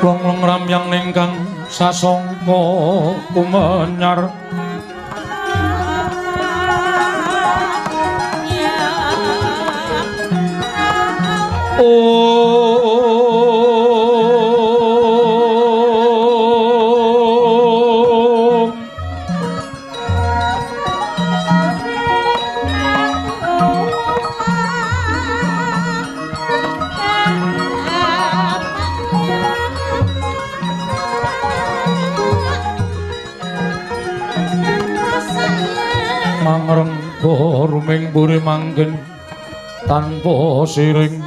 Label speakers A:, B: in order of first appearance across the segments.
A: Longlong ramyang ningkang sasongko kumenyar ruming buri manggen tanpa siring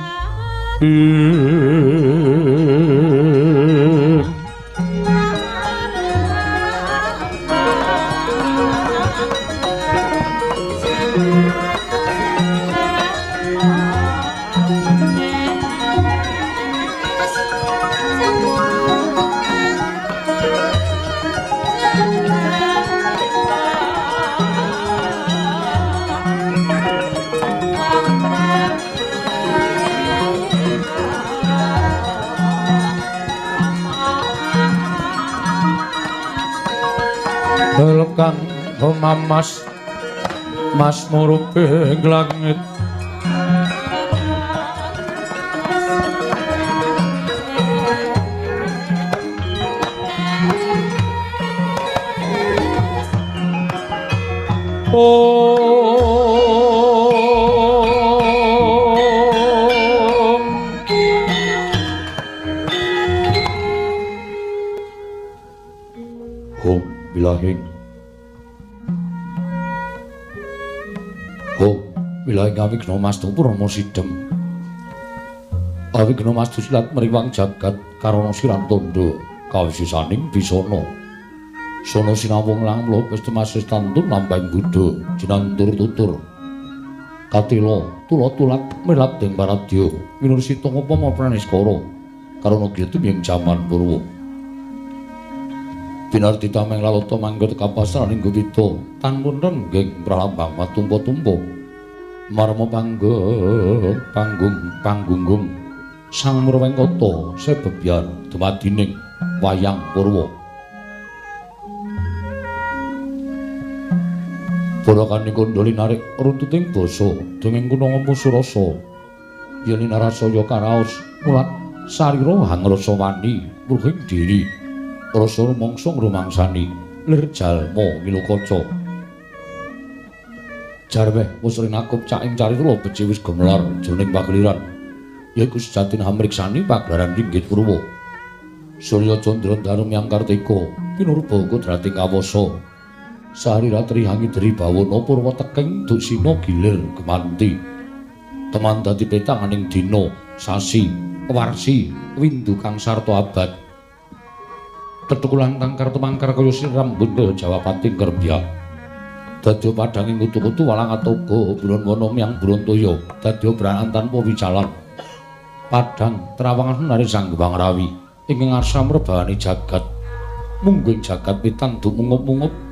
A: kang pemamas mas muruping langit bilahing bilahing awigna mastu purana sidhem awigna mastu silat mriwang jagat karana siran tandha kawisisaning bisana sono sinawung langlo wis temasis tantun lampahing Buddha jinantur tutur katila tula-tulat milat ing paradya minursita ngupama praniskara karana gitu ing jaman purwa binarti tameng lalata manggot kapasaran ing gupita tanpun renggeng pralambang matumpa-tumpa marma panggung sang murwengkata sebebyan dumadining wayang purwa Barakane kondhali narik runtuting basa denging kunanga musurasa yen narasaya karaos mulat sarira hangrasa wani ruhing diri rasa rumangsa ngrumangsani lir jalma milukaca jarweh wis rinakup cak ing carita beci wis gemelar jroning pagliran yaiku sejatine hamriksani pagelaran ringgit purwa Surya Candra Darum yang Kartika pinurba kodrating kawasa Sari ratri hangi dari bawono purwa teking duk sino gilir gemanti. Teman dadi petanganing dino, sasi, warsi, windu kang sarto abad. Tetukulan kang kartu mangkar kaya siram bunda Jawa Pati kerbya. Dadya padhanging kutu-kutu walang atoga buron wono miang buron toya. Dadya branan tanpa wicalan. Padhang trawangan nari sang Hyang Rawi ingkang arsa mrebani jagat. Mungging jagat pitan duk mungup-mungup.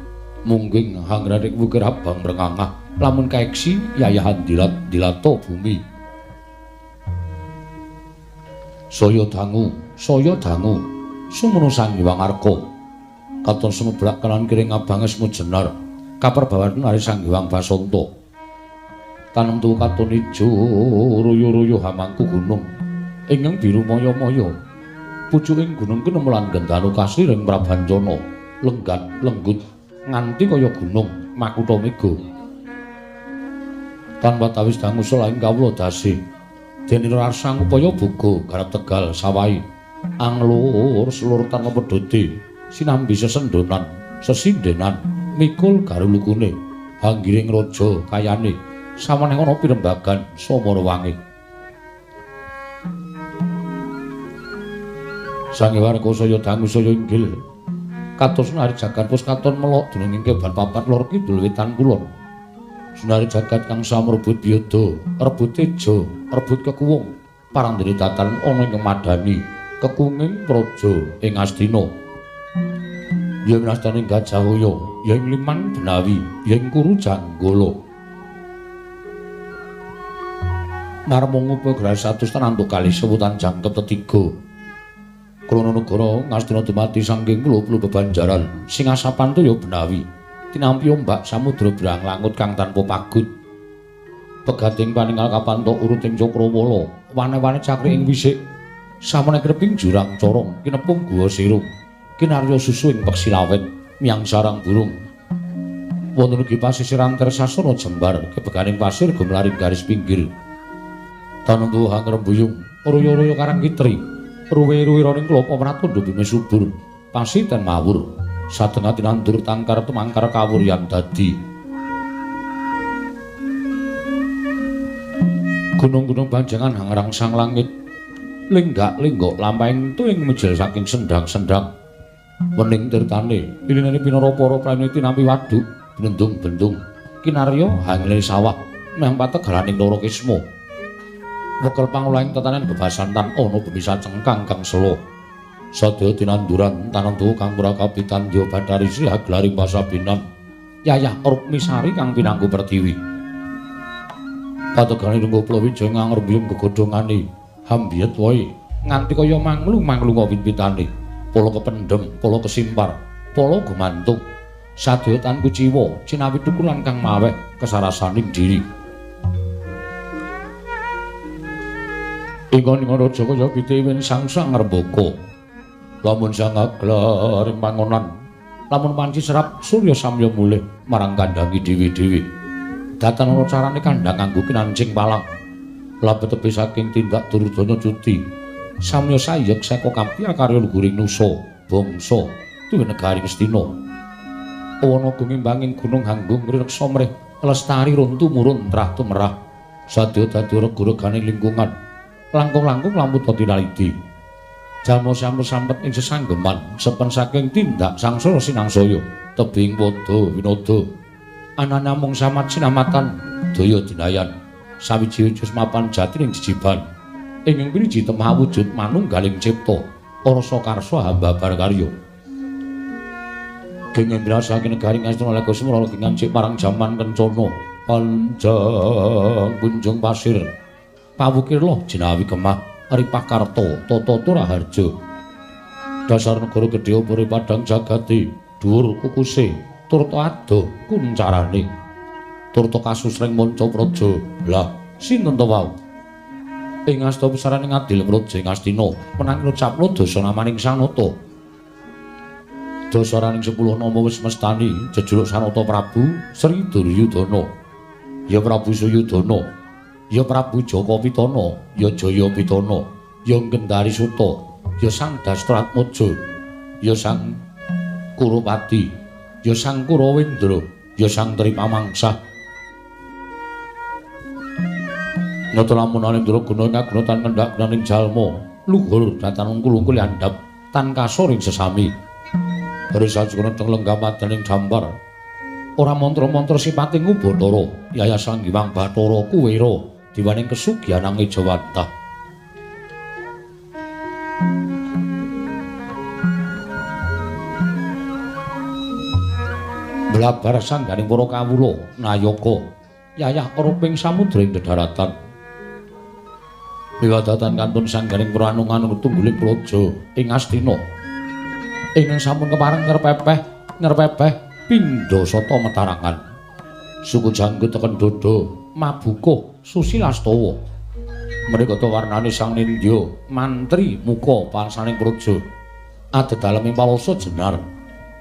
A: Mungging hangrarik wukir abang merengangah lamun kaeksi yayahan dilato bumi. Saya dangu sumono Sang Hyang Arka katon sumeblak kanan kiring abange smujenar kaperbawan nari Sang Hyang Basanta. Tanem tuwa katon ijo royo-royo hamangku gunung ingkang biru moyo-moyo. Pucuking gunung kenemulan gendano kasriring Prabancana lenggat lenggut nganti kaya gunung Makutha Mega. Tanpa tawis dangu selaing kawula dasi denira arsang upaya boga garap tegal sawai anglur selur tanpa pedhoti sinambi sesendonan sesindenan mikul garulukune hanggiring raja kayane samaneh ana pirembagan samara wangi. Sang Hyang Arka saya dangu saya inggil kados nari jagat pus katon melok dening keban papat lor kidul wetan kulon. Sunari jagat kang samrebut biyada, rebut teja, rebut kekuwung, parandene tatan ana ing madani, kekunging praja ing Astina. Yen astane Gajahaya, yen Liman Benawi, yen Kuru Janggala. Marmung upacara 100 tanantuk kali sebutan jangkep tetiga. Krana negara Ngastina dumati saking pulo-pulo bebanjaran sing asapan toya Benawi tinampi ombak samudra branglangut kang tanpa pagut. Pegating paninggal kapantok uruting Cakrawala wane-wane cakri ing wisik samene kreping jurang corong kinepung guwa sirung kinarya susu ing peksilawen miang sarang burung. Wonten ugi pasisiran Tersasana jembar kebeganing pasir gumlaring garis pinggir. Tanentu hangrembuyung royo-royo karang kitri ruwe-ruwiraning klapa pratandha bumi subur pasiten mawur satengah tinandur tangkar tumangkar kawuryan dadi gunung-gunung panjangan hangrang sang langit lenggak-lenggok lampahing tuwing mijil saking sendang-sendang wening tirtane ilinane pinara para praniti nampi waduk bendung-bendung kinarya hangile sawah meh pategalaning Loro Kisma. Wekel pangulaing tetanen bebasantan ana bumi sacengkang kang selo. Sadaya tinanduran tanentu kang prakapitan Dya Bathari Sri Aglaring Pasabinan. Yayah Rukmisari kang pinangku Pertiwi. Pategane lungguh plawija ngangrembuyung gegodhongane hambiyet wae nganti kaya manglu-manglu wit-witane. Pala kependhem, pala kesimpar, pala gumantung. Sadaya tan kuciwa cinawi tukulan kang maweh kesarasaning diri. Ingkang raja kaya pitiwin sang-sang ngrembaka. Lamun sang aglaring pangonan, lamun panci serap Surya samya mulih marang kandhangi dewi-dewi. Datan ana carane kandhang kanggo kinancing palang. Labet tepi saking tindak Duryudana Cuti. Samya sayek saka kampiya karya luhuring nusa, bangsa tuwin negaring Astina. Wana gumimbanging gunung hanggung ngreksa mrih lestari runtu murun trah tumerah. Sadya dadi rega-reganing lingkungan. Langkung-langkung lampu tinaliti. Jalma sampet ing sesanggeman sepen saking tindak sangsara sinangsaya tebing padha winada. Ana namung samat sinamatan daya dinayan sawiji ujus mapan jati ing jijiban. Ing ngwiji temah wujud manunggaling cipta rasa karsa hamba barkarya. Gengembira saking negaring Astina Lega Semara gingancik marang jaman kencana panjang kunjung pasir. Pawukirlah jinawi kemah Ripakarta Tata Turaharja. Dasar negara gedhe upuri padhang jagati dhuwur kukuse turta adoh kuncarane turta kasusring manca praja. Lah sinten to wau? Ing asta pesaraning adil mroja ing Astina menang ngucapna dasa namaning Sanata. Dasaraning 10 nama wis mestani jejuluk Sanata Prabu Sri Duryudana. Ya Prabu Suyudana, ya Prabu Jaka Pitana, ya Jaya Pitana, ya Gendari Suta, ya Sang Dastratmaja, ya Sang Kurupati, ya Sang Kurawendra, ya Sang Tri Pamangsa. Nata lamun Anindra guna ngaguna tan kendhak naning jalma, luhur datan ungkul-ungkul andhap tan kasoring sesami. Hari sajana teng lenggah madaning dambar. Ora mantra-mantra sipating Ubatara, Yaya Sang Hyang Bathara Kuwera diwaning kesugihan nang Ejawantah. Blabar sangganing para kawula Nayaka yayah aroping samudra ing dedharatan. Wiwadatan kantun sangganing para anung-anung tungguling praja ing Astina. Ing sampun kepareng ngerpepeh pindha sata metarangan. Suku janggut teken dodo mabukuh susilastawa. Mrikata warnane sang nindya mantri muka palsaning praja. Adedaleming palasa jenar.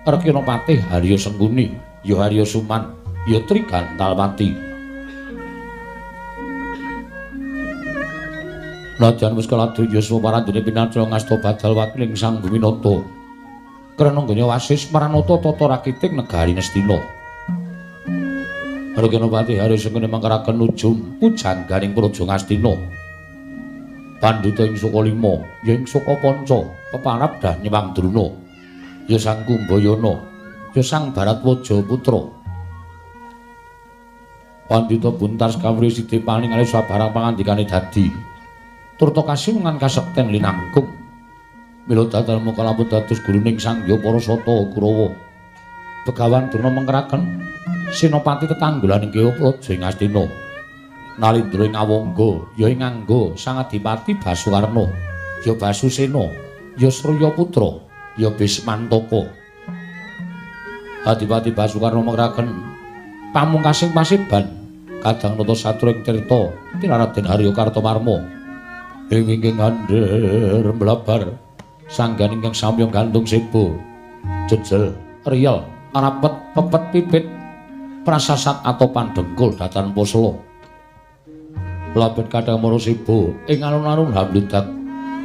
A: Rekana Patih Harya Sengguni, ya Harya Suman, ya Trigantalpati. Najan wis kaladu yuswa parandene pinatra ngasta badal wakiling Sang Buminata. Krana ganya wasis maranata tata rakiting negari Nestina. Rekana Patih Harya Sengguni mangkaraken ujum pujangganing praja Ngastina. Pandhita ing Sukalima, ya ing Sukapanca, peparab dah nyewang Druna. Ya Sang Kumbayana, ya Sang Baratwaja putra. Pandhita buntas kawrisiti paningali sabarang pangandikane dadi. Turta kasinungan kasekten linangkung. Mila dadalmu kalambet dados guruning Sangya Parasata Kurawa. Begawan Durna mengkeraken senopati tetanggulaning Kewa Praja ing Astina. Nalindra ing Awangga, ya ing Angga Sang Adipati Basuwarna, ya Basusena, ya Sraya putra. Ya Bismantaka. Adipati Basuwarna mengkeraken pamungkasing pasiban kadang nata satring crita tinaraden Harya Kartamarma. Ing wingking andher mlabar sanggan ingkang samya gantung sebo jejel riyel arapet pepet pipit prasasat atopan dengkul datan posla. Labet kadang mara sebo ing alun-alun hamludak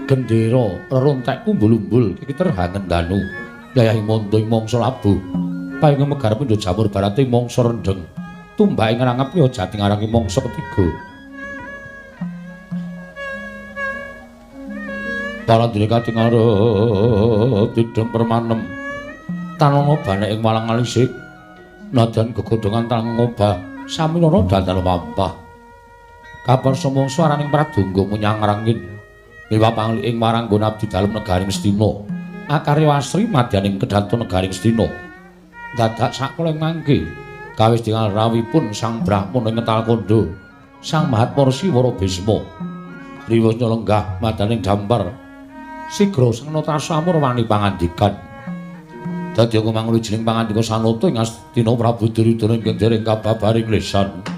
A: gendera rerontek umbul-umbul kikiter hangendanu yayahi mondo ing mangsa labuh paing megar pindha jamur barate mangsa rendheng tumbake ngrangep ya jating arange mangsa ketiga. Parandene katingal tidhem permanem tanana banek ing walang alisik nadan gegodhongan tanang ngobah saminana dandal mampah kabar sumangsa araning pradonga menyang rangin Dewa pangli ing maranggon abdi dalem negari Ngastina. Akarya asri madyaning kedaton negari Ngastina. Dadak sakoleng mangke kawis dingal rawipun Sang Brahmana ing Ngetalkanda, Sang Mahatma Siwara Bisma. Riwasnya lenggah madaning dambar. Sigra Sang Natasamur wani pangandikan. Dadi aku manglujining pangandika sanata ing Astina Prabu Duryudana ing dereng kababaring lesan.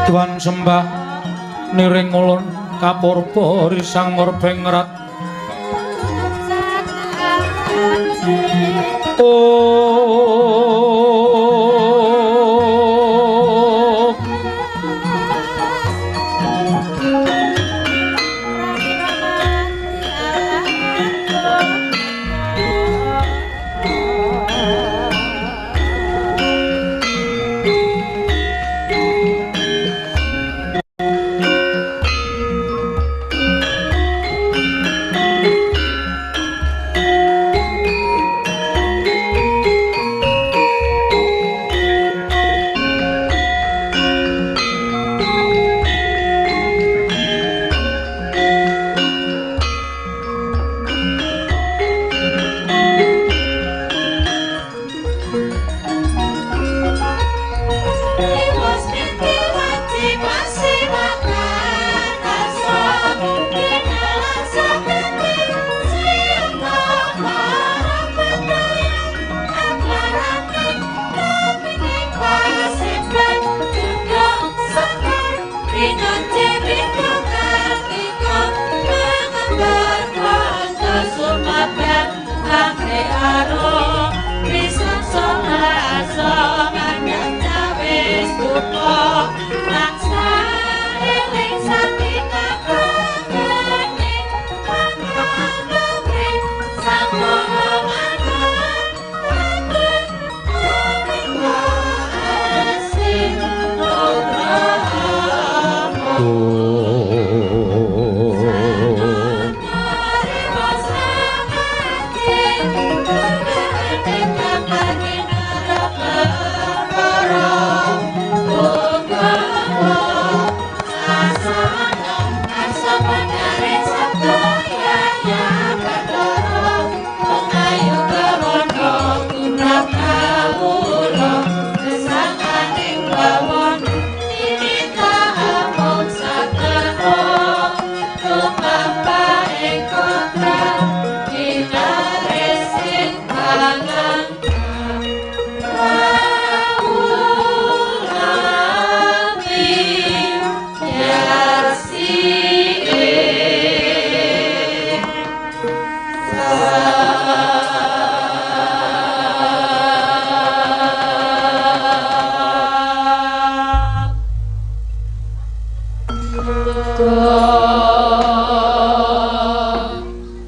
A: Tuhan sembah niring ulun kapurba risang murbeng ngerat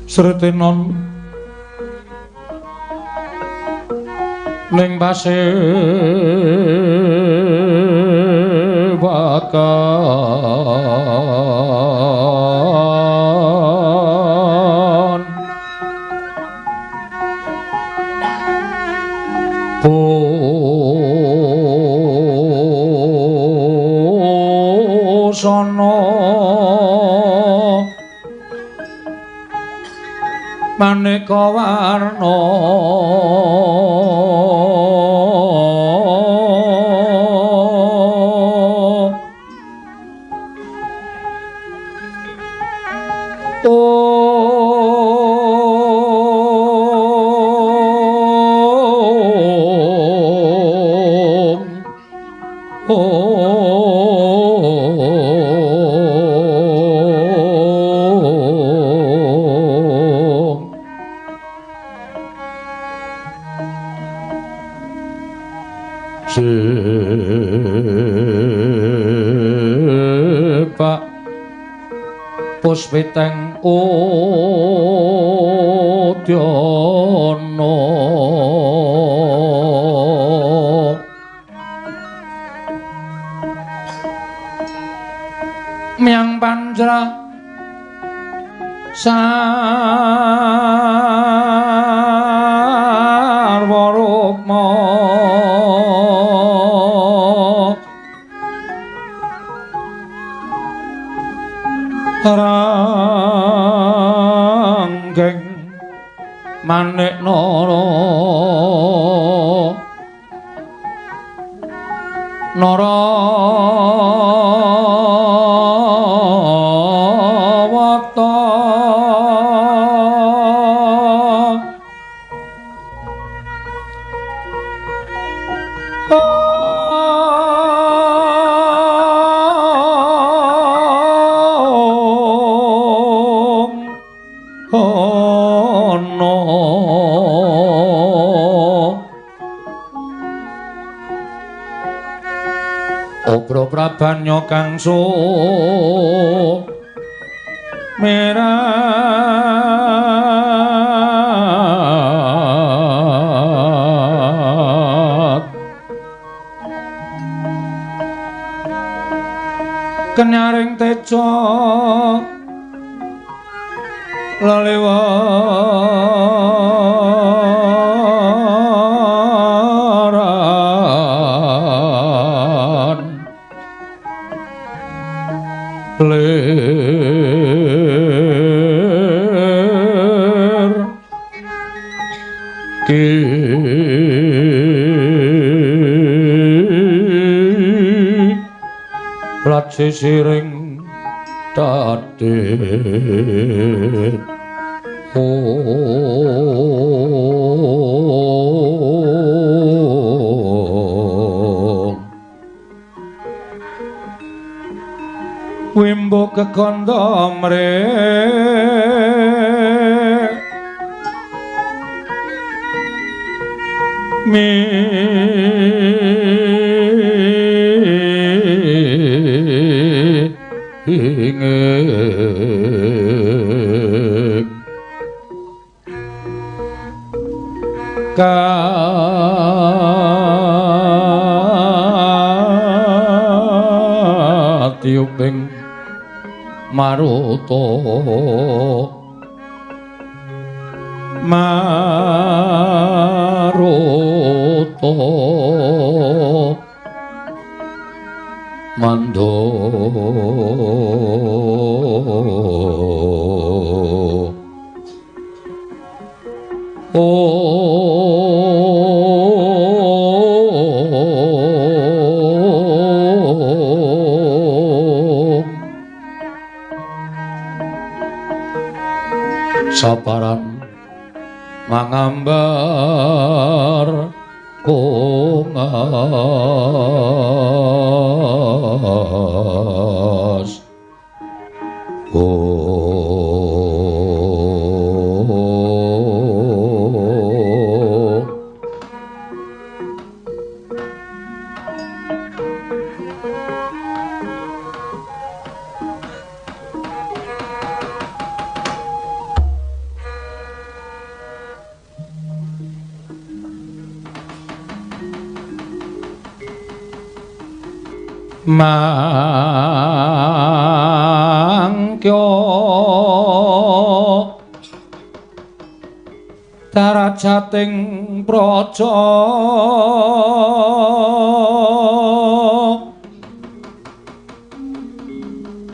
A: Sretenon ning pasewakan busana maneka warna Pak Puspiteng Udyana Miang Panjra Sarwa Rukma Ranggeng Manik Nara Narawata Obro Prabanya kang sumerat kenyaring teja lelewaran ler ki lat sisiring tadet Wimbo kekanda mrek Katiuping maruta mando saparan mangambar kongas mangkyo darajating praja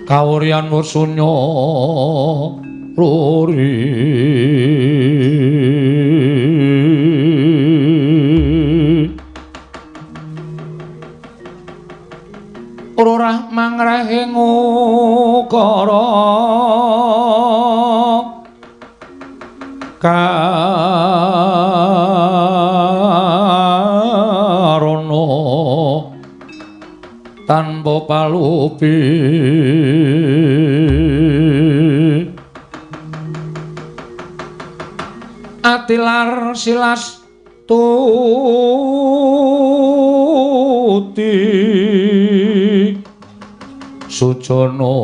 A: kawuryan wasunya ruri urah mangrehing ukara karana tanpa palupi atilar silas tuti Sujana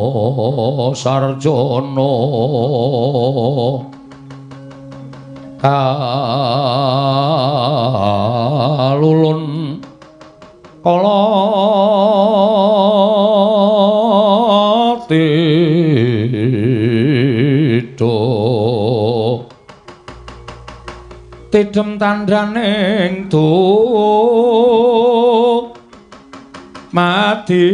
A: Sarjana kalulun kala tidem tandhaning mati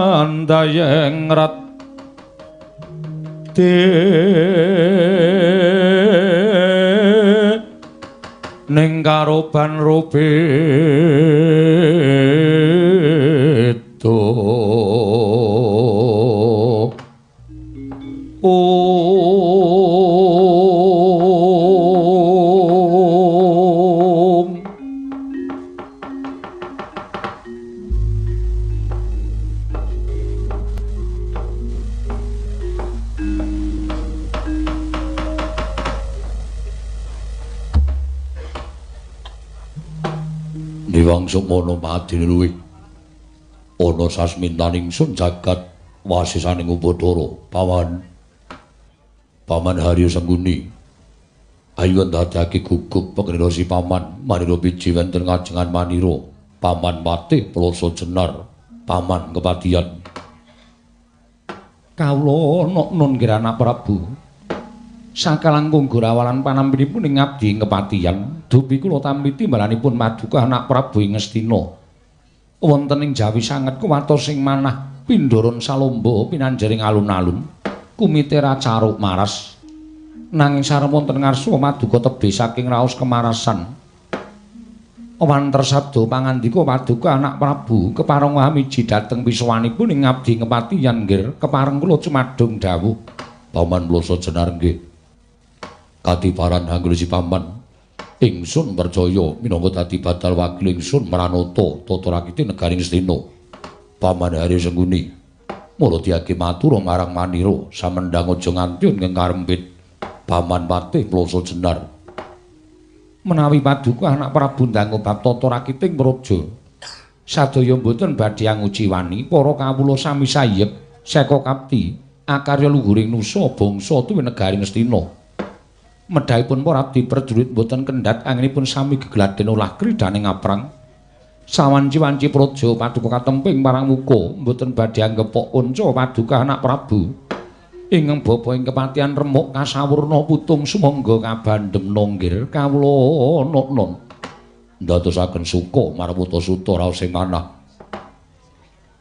A: andayeng rat ning karoban rubedo Diwangsuk mono madine luwih ana sasmintaning sun jagat wasisaning Upadara paman Harya Sangguni ayo ndadekake gugup pengrena si paman manira biji wonten ngajengan manira paman Patih Plasa Jenar paman kepatihan kawula nun kirana Prabu sakalangkung gorawalan panampinipun ing ngabdi kepatihan dupi kula tampi timbalanipun Maduka anak Prabu ing Ngastina wonten ing Jawi sanget kuwatos sing manah pindharan salomba pinanjaring alun-alun kumite racaruk maras nanging sareng wonten ngarsa Maduka tebih saking raos kemarasan Wanter sabda pangandika Paduka anak Prabu kepareng wamiji dhateng pisuwanipun ing abdi ngepati yen nggih kepareng kula cumadung dawuh. Paman Mloso Jenar nggih. Katiparan Anggresi Paman. Ingsun percaya minangka dadi badal wakil ingsun Pranata tata rakiti negari Ngastina. Paman Hari Sengguni. Mula diake matur marang Manira samendhang aja nganti ing karempit. Paman Patih Mloso Jenar. Menawi Paduka anak Prabu ndang bab tata rakiting praja. Sadaya mboten badhe anguci wani para kawula sami sayek seka kapti akarya luhuring nusa bangsa tuwin negari Ngastina. Medhahipun para abdi prajurit boten kendhat anginipun sami gegladen olah kridaning aprang. Sawanci-wanci praja Paduka katemping marang muka boten badhe anggepok kanca Paduka anak Prabu. Ingkang bapa ing kepatihan remuk kasawurna putung sumangga kabandhem nonggir kawula non. Ndadosaken suka marang Putasutta raos sing manah.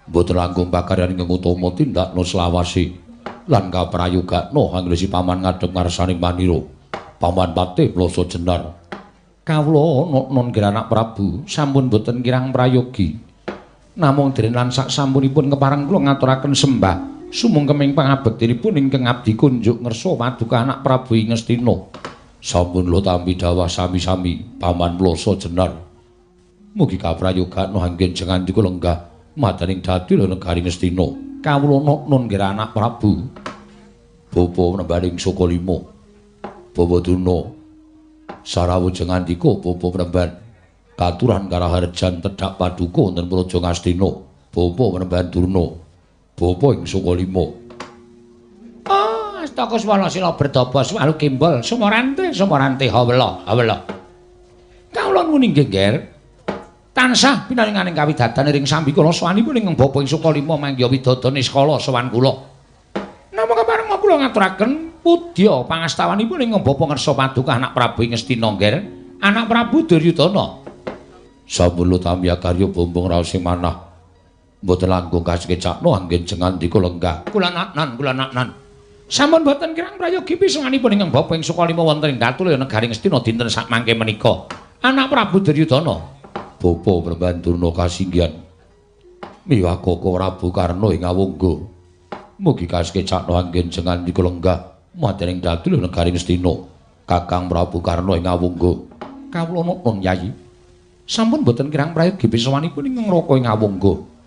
A: Boten langkung pakaryan ingkang utama tindakna selawasi lan kaprayogakna Anggresi Paman ngadhep ngarsaning Manira. Paman Patih Mloso Jenar. Kawula non anak Prabu sampun boten kirang prayogi. Namung dene lan sak sampunipun kepareng kula ngaturaken sembah sumangkeming pangabektinipun ingkang abdi kunjuk ngersa Paduka anak Prabu ing Ngastina. Sampun kula tampi dawuh sami-sami Paman Mloso Jenar. Mugi kaprayogakna anggen jengan dika lenggah madaning dadi negari Ngastina. Kawula non anak Prabu. Bapa nembaring Sukalima. Bapa Durna sarawujeng andika Bapa Pramban katuran karaharjan tedhak Paduka wonten Praja Ngastina. Bapa Pramban Durna Bapa ing Sukalima. Astaka swara sila bertapa swalu kimbal sumorante hawela. Kawula muni nggih tansah pinaringaning kawidadan ing sambikala sawanipun ing Bapa ing Sukalima mangya widodane skala sowan kula. Namung kepareng kula ngaturaken pudya pangastawanipun ing Bapa ngersa Paduka anak Prabu ing Ngastina nggih anak Prabu Duryudana. Sampun tamya karya bombong raos sing manah. Mboten langkung kasekecakna anggen jengandika lenggah. Kula naknan. Sampun boten kirang prayogi pisanganipun ing Bapa ing Sukalima wonten ing Datul negari Ngastina dinten sak mangke menika. Anak Prabu Duryudana. Bapa Prabandurna kasinggihan. Miwah Koko Prabu Karna ing Awangga. Mugi kasekecakna anggen jengandika lenggah madaning Datul negari Ngastina. Kakang Prabu Karna ing Awangga. Kawula nuwun Yayi. Sampun boten kirang prayogi pisanganipun ing Raka ing Awangga.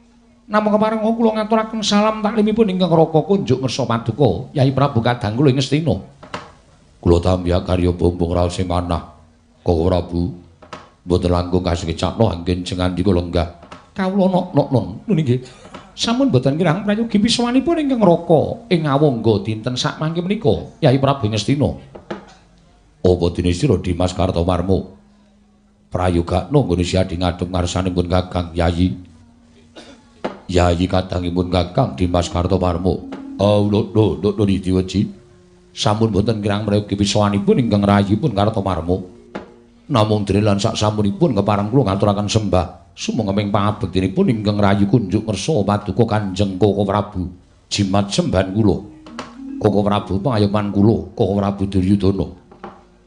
A: Namung kepareng kula ngaturaken salam taklimipun ingkang Raka kunjuk ngersa Paduka Yai Prabu kadang kula ing Ngastina. Kula tamya karya bombong raos sing manah. Koko Prabu boten langkung kasekecakna anggen jengandika lenggah. Kawula nun nggih. Sampun boten kirang prayogi pisanganipun ingkang Raka ing Awangga dinten sak mangke menika Yai Prabu ing Ngastina. Apa dene sira Dimas Kartomarmo? Prayogakna nggone siadi ngadhep ngarsanipun Kakang Yayi. Yayi kadangipun Kakang Dimas Kartomarmo. Lho diweji. Sampun boten kirang prayogi pisanganipun ingkang rayipun Kartomarmo. Namung dene lan sak sampunipun kepareng kula ngaturaken sembah sumangga pangabektinipun ingkang rayi kunjuk ngersa Paduka Kanjeng Koko Prabu. Jimat sembahan kula. Koko Prabu pangayoman kula, Koko Prabu Duryudana.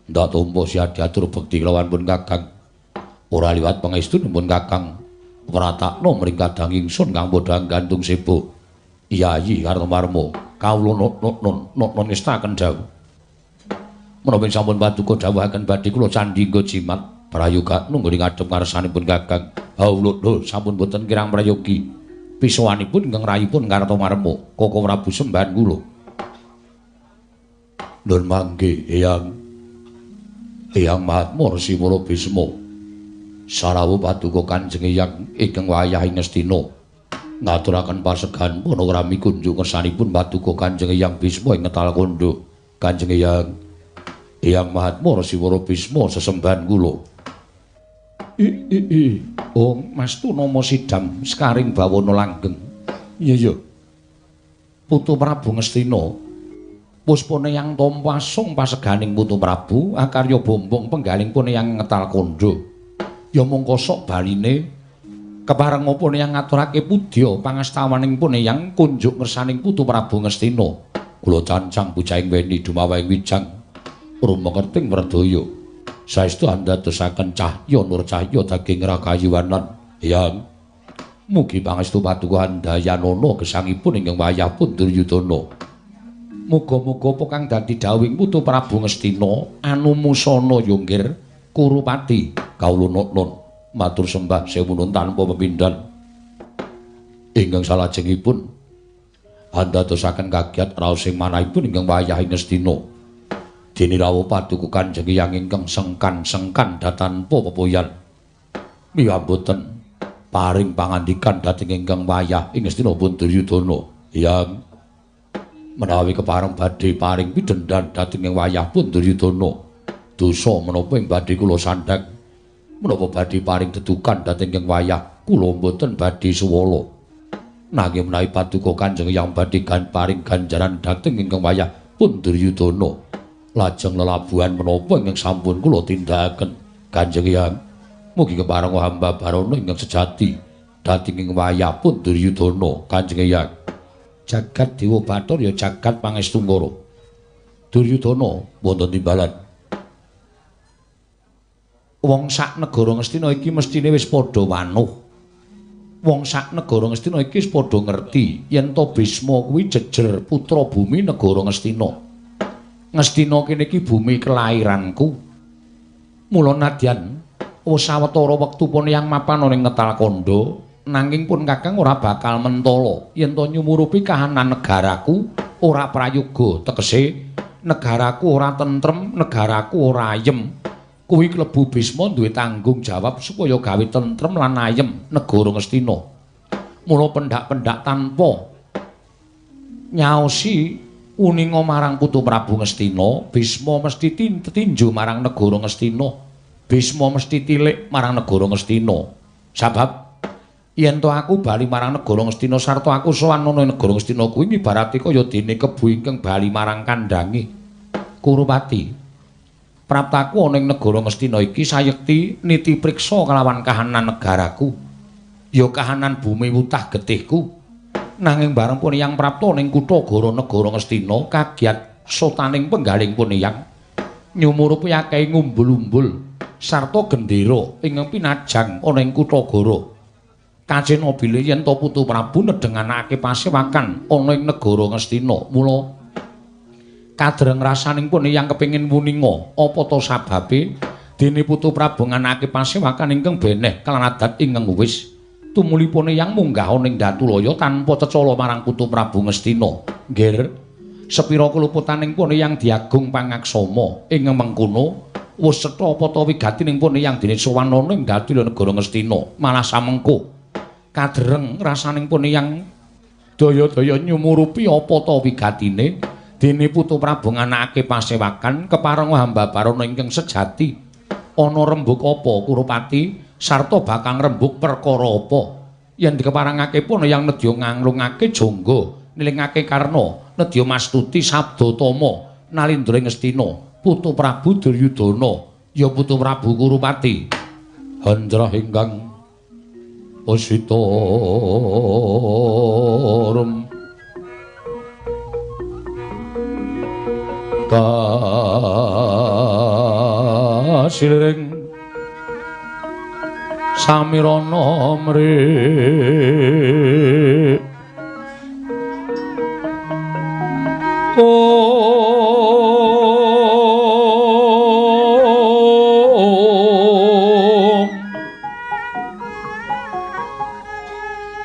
A: Ndak tampa siadi atur bekti kelawan pun Kakang. Ora liwat pangestun-pun Kakang. Pratakna mring kadang ingsun kang padha gantung sebo. Yayi Kartomarmo, kawula nun ngestaken dawuh. Menapa sampun Paduka dawuhaken badhe kula candhingga jimat prayoga nunggone ngadhep ngarsanipun Kakang. Lho sampun boten kirang prayogi. Pisowanipun ingkang rayipun Kartomarmo, Koko Prabu sembahan kula. Nun mangke Eyang Mahatma Siwara Bisma. Sarawuh Paduka Kanjeng Eyang ingkang wayah ing Ngastina ngaturaken pasegan panagrami kunjuk ngersanipun Paduka Kanjeng Eyang Bisma ing Ngetalkondo. Kanjeng Eyang Mahatma Siwara Bisma sesembahan kula. Oh, Mastu nama sidam sekaring bawana langgeng. Iya. Putu Prabu Ngastina. Puspane yang tampa asung paseganing Putu Prabu akarya bombong penggaling pun yang Ngetalkondo. Ya mongko sok baline kepareng apa yang ngaturake pudya pangastawaning pun yang kunjuk ngersaning Putu Prabu Ngastina. Kula cancang bujahing weni dumawaing wijang rumengerting werdaya. saestu andadosaken cahya nur cahya daging ragayiwanan yang mugi pangestu paduka Handayanana gesangipun ingkang wayah pun Duryudana. Muga-muga apa kang dadi dawuhing Putu Prabu Ngastina anumusana yonggir Kurupati kawula nun matur sembah sewu nun tanpa pepindhan. Ingkang salajengipun andadosaken kagiat raos ing manahipun ingkang wayah ing Ngastina. Dene rawuh paduka Kanjeng Hyang ingkang sengkan-sengkan datanpa pepoyan. Miyamboten paring pangandikan dhateng ingkang wayah ing Ngastina pun Duryudana. Yang menawi kepareng badhe paring pidhendhan dhateng ing wayah pun Duryudana. Dosa menapa ing badhe kula sandhang, menapa badhe paring dedukan dhateng ing wayah kula mboten badhe suwala. Nanging menawi paduka Kanjeng Hyang badhe paring ganjaran dhateng ingkang wayah pun Duryudana, lajeng lelabuhan menapa ingkang sampun kula tindakaken Kanjeng Hyang mugi kepareng hamba barana ingkang sejati dhateng ing wayah pun Duryudana Kanjeng Hyang. Jagat Dewa Bathara ya jagat Pangestungara. Duryudana wonten timbalan. Wong sak negara Ngastina iki mestine wis padha wanuh. Wong sak negara Ngastina iki wis padha ngerti yen to Bisma kuwi jejer putra bumi negara Ngastina. Ngastina kene iki bumi kelairanku. Mula nadyan sawetara wektu pun yang mapan ana ing Ngetalkanda, nanging pun Kakang ora bakal mentala yen to nyumurupi kahanan negaraku ora prayoga, tegese negaraku ora tentrem, negaraku ora ayem. Kuwi klebu Bisma duwe tanggung jawab supaya gawe tentrem lan ayem negara Ngastina. Mula pendak-pendak tanpa nyaosi uninga marang Putu Prabu Ngastina, Bisma mesti tinju marang negara Ngastina. Bisma mesti tilik marang negara Ngastina. Sabab yen to aku bali marang negara Ngastina sarta aku sowan ana negara Ngastina kuwi ibarate kaya dene kebu ingkang bali marang kandhange. Kurupati, praptaku ana ing negara Ngastina iki sayekti niti priksa kelawan kahanan negaraku. Ya kahanan bumi wutah getihku. Nanging bareng pun yang prapta ning kutha gara negara Ngastina kagiat sotaning penggaling pun yang nyumurupi akeh ngumbul-umbul sarta gendera ingkang pinajang ana ing kutha gara. Kacena bile yen to Putu Prabu nedhenganake pasewakan ana ing negara Ngastina. Mula kadreng rasaning pun yang kepengin wuninga apa to sababe dene Putu Prabu nganake pasewakan ingkang beneh kelan adat ingkang wis tumulipun yang munggah ana ing Datulaya tanpa cecala marang Putu Prabu Ngastina. Nggir, sepira keluputaning pun yang diagung pangaksama ing mengkono wis cetha apa to wigatining pun yang dene sowan ana ing Datulaya negara Ngastina. Malah samengko kadreng rasaning pun yang daya-daya nyumurupi apa to wigatine dene Putu Prabu nganakake pasewakan kepareng hamba barana ingkang sejati. Ana rembug apa Kurupati sarta bakang rembug perkara apa yen dikeparengake pun yang nedya nganglungake jangga nilingake karna nedya mastuti sabdatama nalindra Ngastina Putu Prabu Duryudana ya Putu Prabu Kurupati handrah ingkang Asitarum kasilring samirana mri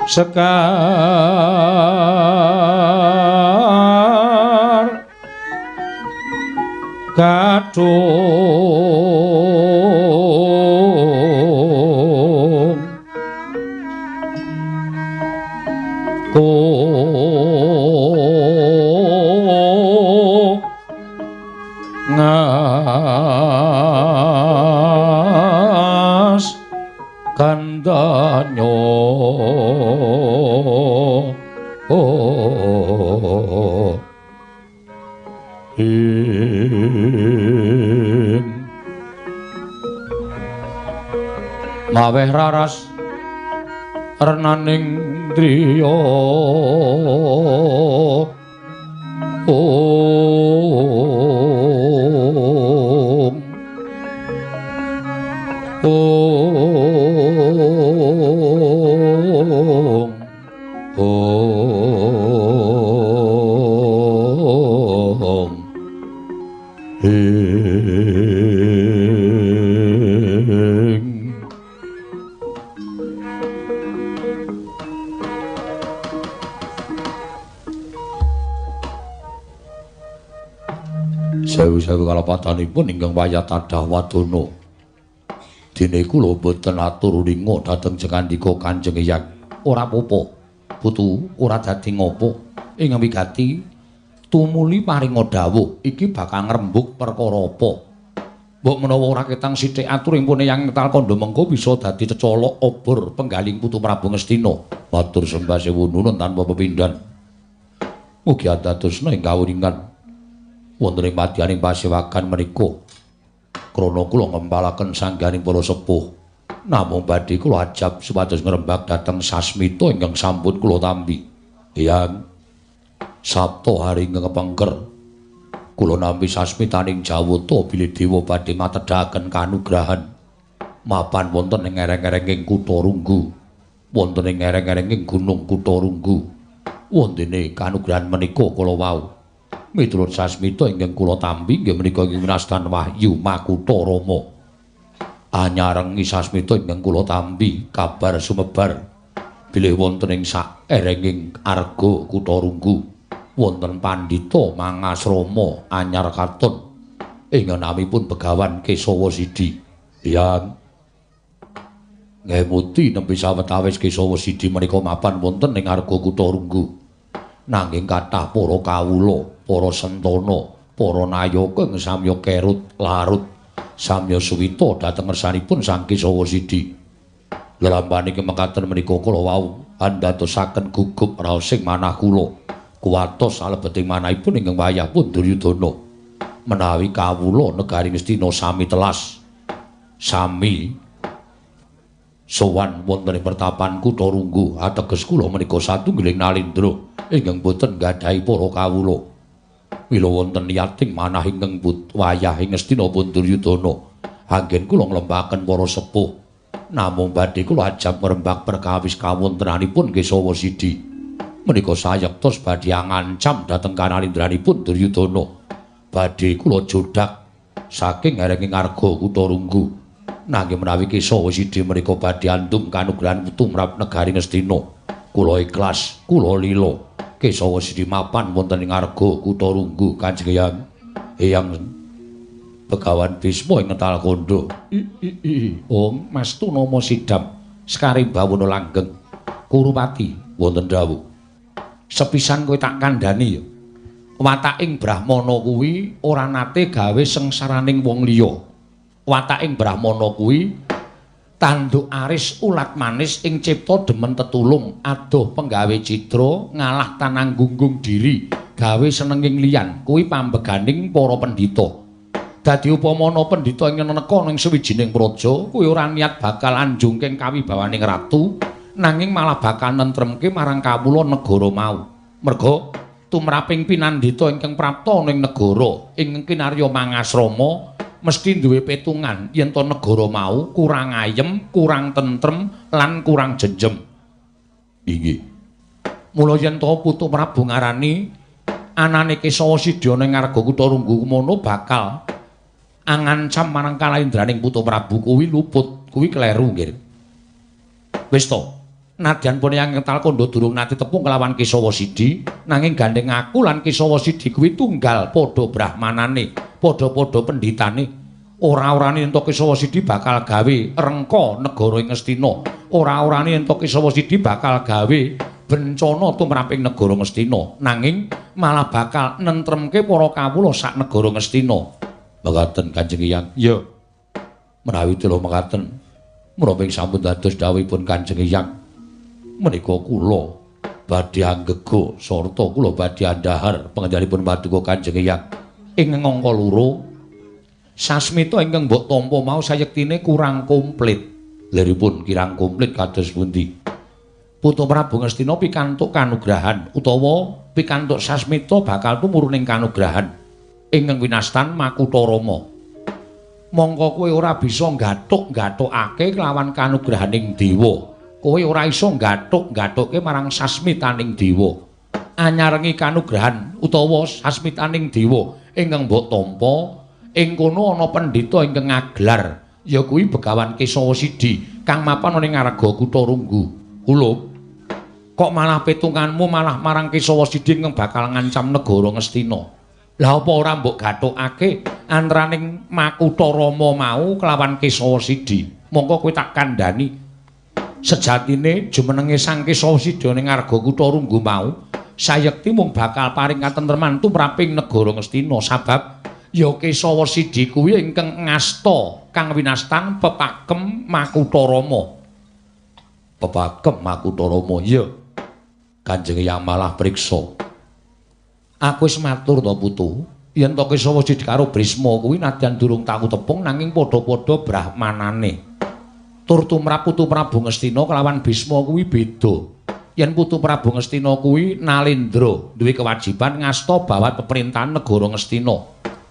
A: sekar kadung ngas kandanyo maweh raras renaning driya Sewu-sewu kalapatanipun ingkang wayah tadah wadana. Dene kula boten atur ringa dhateng cekandika Kanjeng Hyang. Ora apa-apa, Putu, ora dadi ngopo. Ing wigati tumuli paringa dawuh iki bakal ngrembug perkara apa. Mbok menawa ora ketang sithik aturingipun Hyang Talkanda mengko bisa dadi cecolok obor penggaling Putu Prabu Ngastina. Matur sembah sewu nuwun tanpa pepindhan. Mugi adadosna ing kawuningan wonten ing madyaning pasewakan menika krana kula ngempalaken sangganing para sepuh namung badhe kula ajab supados ngrembag dhateng sasmita ingkang sampun kula tampi. Hyang Sabta hari ingkang kepengker kula nampi sasmitaning Jawata bilih dewa badhe matedhaken kanugrahan mapan wonten ing ereng-erenging Kutha Runggu, wonten ing ereng-erenging Gunung Kutha Runggu. Wontene kanugrahan menika kula wau miturut sasmita ingkang kula tampi inggih menika ing winastan Wahyu Makutha Rama. Anyarengi sasmita ingkang kula tampi kabar sumebar bilih wonten ing sak erenging arga Kutha Runggu wonten Pandhita Mangasrama anyar katon ing namipun Begawan Kesawa Sidi. Hyang ngemuti nembe sawetawis Kesawa Sidi menika mapan wonten ing arga Kutha Runggu. Nanging kathah para kawula, para sentana, para nayaka ing samya kerut larut samya suwita dhateng ngersanipun Sang Kesawa Sidi. Lelampahan iki mekaten menika kula wau andadosaken gugup raosing manah kula kuwatos salebeting manahipun ingkang wayah pun Duryudana menawi kawula negari Ngastina sami telas sami sowan wonten ing pertapan Kutha Runggu ateges kula menika satunggiling nalindra ingkang boten gadhahi para kawula. Mila wonten niyating manah ingkang wayah ing Ngastina pun Duryudana anggen kula nglembahaken para sepuh namung badhe kula ajab ngrembak perkawis kawontenanipun Kesawa Sidi menika sayektos badhe ngancam dhateng kanalindranipun Duryudana badhe kula jodhak saking erenging arga Kutha Runggu. Nanging menawi Kesawa Sidi menika badhe andum kanugrahan tumrap negari Ngastina, kula ikhlas, kula lila. Kesawa Sidi mapan wonten ing arga Kutha Runggu Kanjeng Hyang Begawan Bisma ing Talkanda. Om Mastu Nama Sidam Sekaring Bawana Langgeng Kurupati wonten dawuh. Sepisan kowe tak kandhani ya. Wataking Brahmana kuwi ora nate gawe sengsaraning wong liya. Wataking Brahmana kuwi tanduk aris ulat manis ing cipta demen tetulung adoh penggawe citra ngalah tananggunggung diri gawe senenging liyan kuwi pambeganing para pendhita. Dadi upamana pendhita ing neka ning sawijining praja kuwi ora niat bakal anjungking kawibawaning ratu nanging malah bakal nentremke marang kawula negara mau. Merga tumraping pinandhita ingkang prapta ning negara ing kinarya Mangasrama mesti duwe petungan yen to negara mau kurang ayem, kurang tentrem lan kurang jenjem. Inggih. Mula yen to Putu Prabu ngarani anane Kesawa Sidi ana ing arga Kutha Runggu mono bakal angancam marang kalaindraning Putu Prabu kuwi luput, kuwi kleru nggih. Wis to. Nadyan pun yang Talkanda durung nate tepung kelawan Kesawa Sidi nanging gandeng aku lan Kesawa Sidi kuwi tunggal padha brahmanane, padha-padha pendhitane. Ora-orane ento Kesawa Sidi bakal gawe rengka negara ing Ngastina. Ora-orane ento Kesawa Sidi bakal gawe bencana tumraping negara Ngastina, nanging malah bakal nentremke para kawula sak negara Ngastina. Mekaten Kanjeng Hyang. Ya. Menawi tela mekaten, menapa ing sampun dados dawuhipun Kanjeng Hyang. Menika kula badhe anggega sarta kula badhe andhahar pangendhanipun paduka Kanjeng Hyang ing ngangka loro sasmita ingkang mbok tampa mau sayektine kurang komplit. Liripun kirang komplit kados pundi? Putu Prabu Ngastina pikantuk kanugrahan utawa pikantuk sasmita bakal tumurun ing kanugrahan ingkang winastan Makutha Rama. Mongko kowe ora bisa nggathuk-gathukake kelawan kanugrahaning dewa. Kowe ora iso nggathuk-gathukke marang sasmitaning dewa. Anyarengi kanugrahan utawa sasmitaning dewa ingkang mbok tampa, ing kono ana pendhita ingkang ngaglar, ya kuwi Begawan Kesawa Sidi kang mapan ning Ngarga Kutarunggu. Kula kok malah petunganmu malah marang Kesawa Sidi ingkang bakal ngancam negara Ngastina. Lah apa ora mbok gathukake antaraning Makutha Rama mau kelawan Kesawa Sidi? Mongko kowe tak kandhani sejatine jumenenge Sang Kesawa Sidi ning Ngarga Kutarunggu mau sayekti mung bakal paring katentreman tumraping negara Ngastina sabab ya Kesawa Sidi kuwi ingkang ngasta kang winastan pepakem Makutha Rama. Pepakem Makutha Rama ya. Kanjeng Hyang malah priksa. Aku wis matur to putu, yen to Kesawa Sidi karo Brisma kuwi nadyan durung taku tepung nanging padha-padha brahmanane. Tur tumrap Putu Prabu Ngastina kelawan Brisma kuwi beda. Yen Putu Prabu Ngastina kuwi Nalendra, duwe kewajiban ngasta bawat peperintahan negara Ngastina.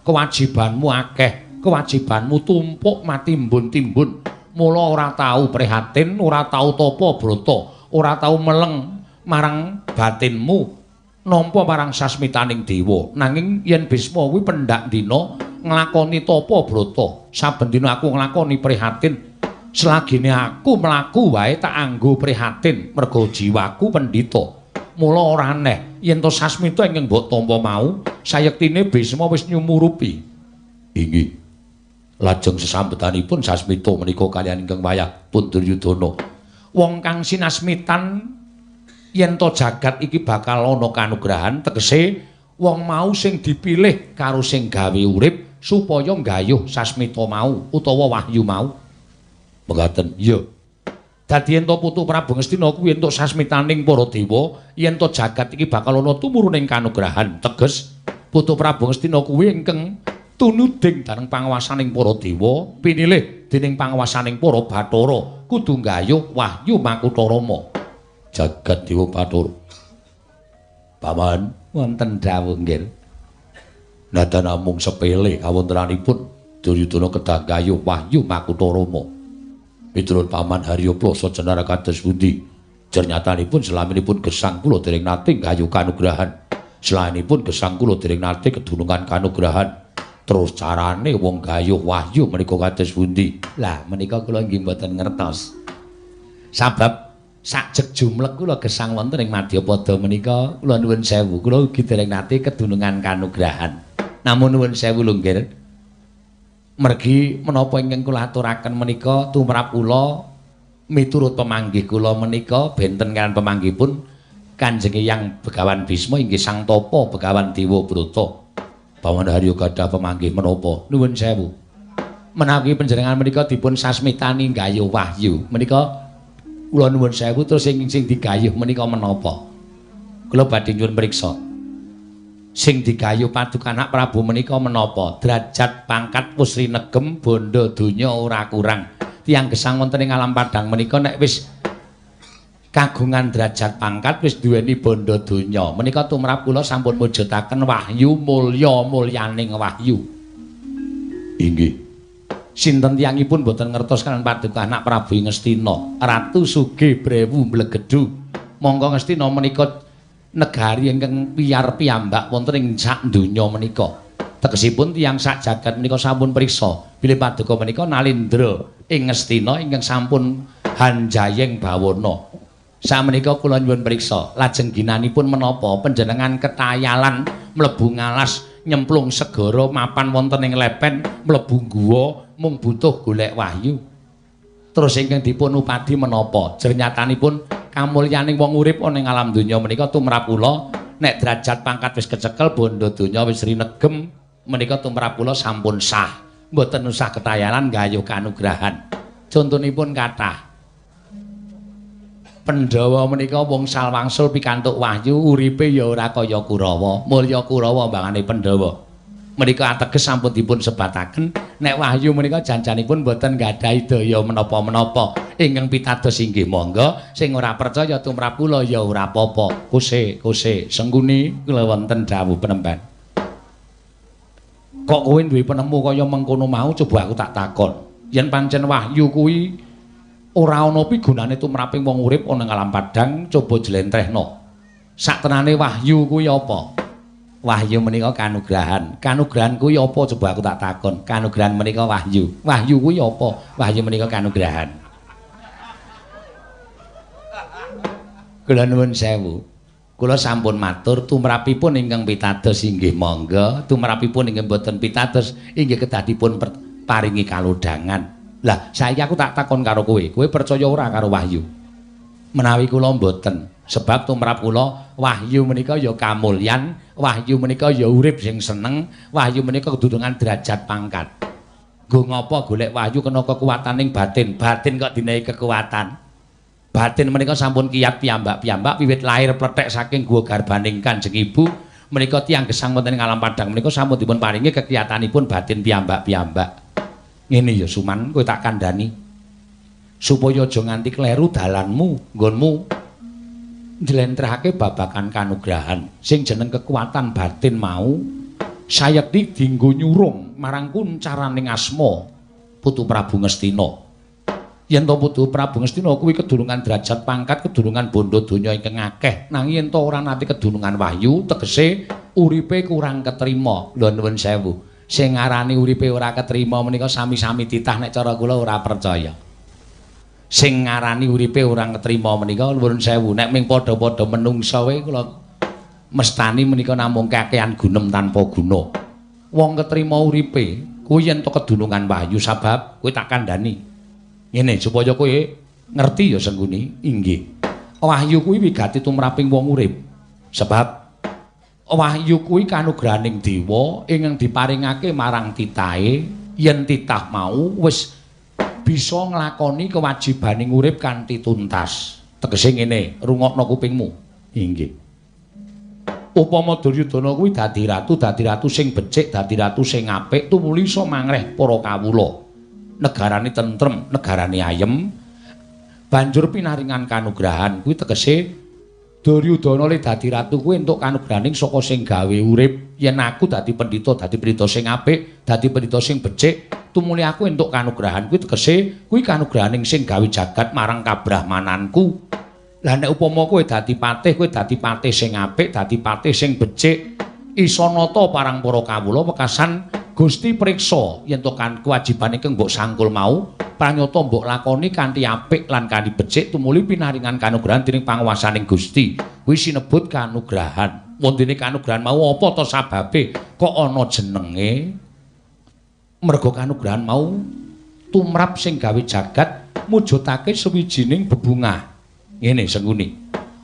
A: Kewajibanmu akeh, kewajibanmu tumpuk matimbun-timbun. Mula ora tau prihatin, ora tau tapa brata, ora tau meleng marang batinmu. Nampa marang sasmitaning dewa nanging yen Bisma kuwi pendak dina nglakoni tapa brata saben dina aku nglakoni prihatin selagine aku mlaku wae tak anggo prihatin merga jiwaku pendhita mula ora aneh yen to sasmita ingkang mbok tampa mau sayektine Bisma wis nyumurupi. Inggih. Lajeng sesambetanipun sasmita menika kaliyan ingkang wayah pun Duryudana. Wong kang sinasmitan yen to jagat iki bakal ana kanugrahan tegese wong mau sing dipilih karo sing gawe urip supaya nggayuh sasmita mau utawa wahyu mau. Mekaten, iya. Dadi yen to Putu Prabu Ngastina kuwi entuk sasmitaning para dewa, yen to jagat iki bakal ana tumurunning kanugrahan. Teges Putu Prabu Ngastina kuwi ingkang tunuding dareng panguwasaning para dewa, pinilih dening panguwasaning para Bathara kudu nggayuh wahyu Makutha Rama. Jagat Dewa Bathara. Paman, wonten dawuh nggih. Nada namung sepele kawontenanipun Duryudana kedah gayuh wahyu Makutha Rama. Miturut Paman Harya Plasa jenara kados pundi? Jernyatanipun selaminipun gesang kula dereng nate gayuh kanugrahan. Selainipun gesang kula dereng nate kedunungan kanugrahan. Terus carane wong gayuh wahyu menika kados pundi? Lah menika kula nggih mboten ngertos. Sabab sajeg jumlek kula gesang wonten ing Madyapada menika kula nuwun sewu kula ugi dereng nate kedunungan kanugrahan. Namun nuwun sewu lho nggih. Mergi menapa ingkang kula aturaken menika tumrap kula miturut pemanggih kula menika benten kan pemanggihipun Kanjeng Hyang Begawan Bisma inggih Sang Tapa Begawan Dewa Brata. Paman Harya gadah pemanggih menapa? Nuwun sewu. Menawi panjenengan menika dipun sasmitani gayuh wahyu menika kula nuwun sewu terus sing digayuh menika menapa? Kula badhe nyuwun priksa. Sing digayuh Paduka Anak Prabu menika menapa? Derajat pangkat pusri negem bondo donya ora kurang. Tiyang gesang wonten ing alam padang menika nek wis kagungan derajat pangkat wis duweni bondo donya. Menika tumrap kula sampun mujudaken wahyu mulya-mulyaning wahyu. Inggih. Sinten tiyangipun boten ngertos kan Paduka Anak Prabu Ngastina, Ratu Sugih Brewu Mblegedu. Monggo Ngastina menika negari ingkang piyar piyambak wonten ing sak donya menika. Tegesipun tiyang sak jagat menika sampun priksa bilih Paduka menika Nalendra ing Ngastina ingkang sampun hanjayeng bawana. Sameneika kula nyuwun priksa, lajeng ginanipun menapa panjenengan ketayalan mlebu ngalas nyemplung segara mapan wonten ing lepen mlebu guwa mung butuh golek wahyu. Terus ingkang dipun upadi menapa? Jernyatanipun kamulyaning wong urip ana ing alam donya menika tumrap kula nek derajat pangkat wis kecekel bondo donya wis rinegem menika tumrap kula sampun sah. Mboten usah ketayalan gayuh kanugrahan. Contonipun kathah Pandhawa menika wong salwangsul pikantuk wahyu uripe ya ora kaya Kurawa. Mulya Kurawa mbangane Pandhawa. Menika ateges sampun dipun sebataken nek wahyu menika janjanipun boten gadhahi daya menapa-menapa. Ingkang pitados inggih monggo, sing ora percaya tumrap kula ya ora apa-apa. Kuse, sengguni kula wonten dawuh penemban. Kok kowe duwe penemu kaya mengkono mau coba aku tak takon. Yen pancen wahyu kuwi ora ana pigunane tumraping wong urip ana ing alam padhang, coba jlentrehno. Saktenane wahyu kuwi apa? Wahyu menika kanugrahan. Kanugrahan kuwi apa coba aku tak takon. Kanugrahan menika wahyu. Wahyu kuwi apa? Wahyu menika kanugrahan. Kula nuwun sewu. Kula sampun matur tumrapipun ingkang pitados inggih monggo, tumrapipun ingkang boten pitados inggih kedah dipun paringi kalodhangan. Lah, saiki aku tak takon karo kowe. Kowe percaya ora karo wahyu? Menawi kula mboten, sebab tumrap kula wahyu menika ya kamulyan, wahyu menika ya urip sing seneng, wahyu menika kedudungan derajat pangkat. Nggo ngapa golek wahyu kena kekuwataning batin, batin kok dinehi kekuatan. Batin menika sampun kiyat piyambak-piyambak wiwit lahir plethek saking guwa garbaning Kanjeng Ibu menika tiyang gesang wonten ing alam padhang menika sampun dipun paringi kekiyatanipun batin piyambak-piyambak. Ngene ya Suman, kowe tak kandhani supaya aja nganti kleru dalanmu, nggonmu njlentrehake babagan kanugrahan sing jeneng kekuatan batin mau sayekti dienggo nyurung marang kuncaraning asma Putu Prabu Ngastina. Yen to Putu Prabu Ngastina kuwi kedurungan derajat pangkat, kedurungan bondo donya ingkang akeh, nanging yen to ora nate kedurungan wahyu, tegese uripe kurang ketrima. Lho nuwun sewu. Sing ngarani uripe ora ketrima menika sami-sami titah nek cara kula ora percaya. Sing ngarani uripe ora ketrima menika nuwun sewu, nek ming padha-padha menungsa wae kula mestani menika namung kakehan gunem tanpa guna. Wong ketrima uripe kuwi yen to kedurungan wahyu sabab kowe tak kandhani. Ngene supaya kowe ngerti ya Sengguni, inggih. Wahyu kuwi wigati tumraping wong urip. Sebab wahyu kuwi kanugrahaning dewa ingkang diparingake marang titahe yen titah mau wis bisa nglakoni kewajibaning urip kanthi tuntas. Tegese ngene, rungokno kupingmu. Inggih. Upama Duryudana kuwi dadi ratu sing becik, dadi ratu sing apik, tumuli iso mangreh para kawula. Negarane tentrem, negarane ayem, banjur pinaringan kanugrahan kuwi tegese Duryudana le dadi ratu kuwi entuk kanugrahaning saka sing gawe urip. Yen aku dadi pendhita sing apik, dadi pendhita sing becik, tumuli aku entuk kanugrahan kuwi tegese kuwi kanugrahaning sing gawe jagat marang kabrahmananku. Lah nek upama kowe dadi patih sing apik, dadi patih sing becik, isa nata parang para kawula wekasan Gusti priksa yen to kan kewajiban ingkang mbok sangkul mau pranyata mbok lakoni kanthi apik lan kanthi becik tumuli pinaringan kanugrahan dening panguwasaning Gusti. Kuwi sinebut kanugrahan. Wondene kanugrahan mau apa to sababe kok ana jenenge? Merga kanugrahan mau tumrap sing gawe jagat mujudake sawijining bebungah. Ngene Sengguni.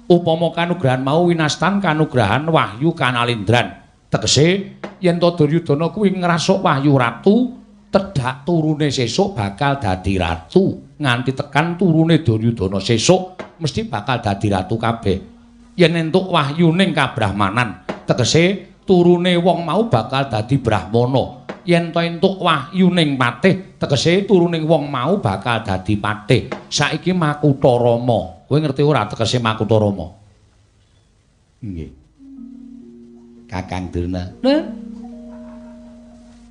A: Upama kanugrahan mau winastan kanugrahan wahyu kanalindran. Tegese yen to Duryudana kuwi ngrasuk wahyu ratu, tedhak turune sesuk bakal dadi ratu. Nganti tekan turune Duryudana sesuk mesti bakal dadi ratu kabeh. Yen entuk wahyuning kabrahmanan, tegese turune wong mau bakal dadi brahmana. Yen to entuk wahyuning patih, tegese turuning wong mau bakal dadi patih. Saiki Makutha Rama. Kowe ngerti ora tegese Makutha Rama? Nggih. Kakang Durna.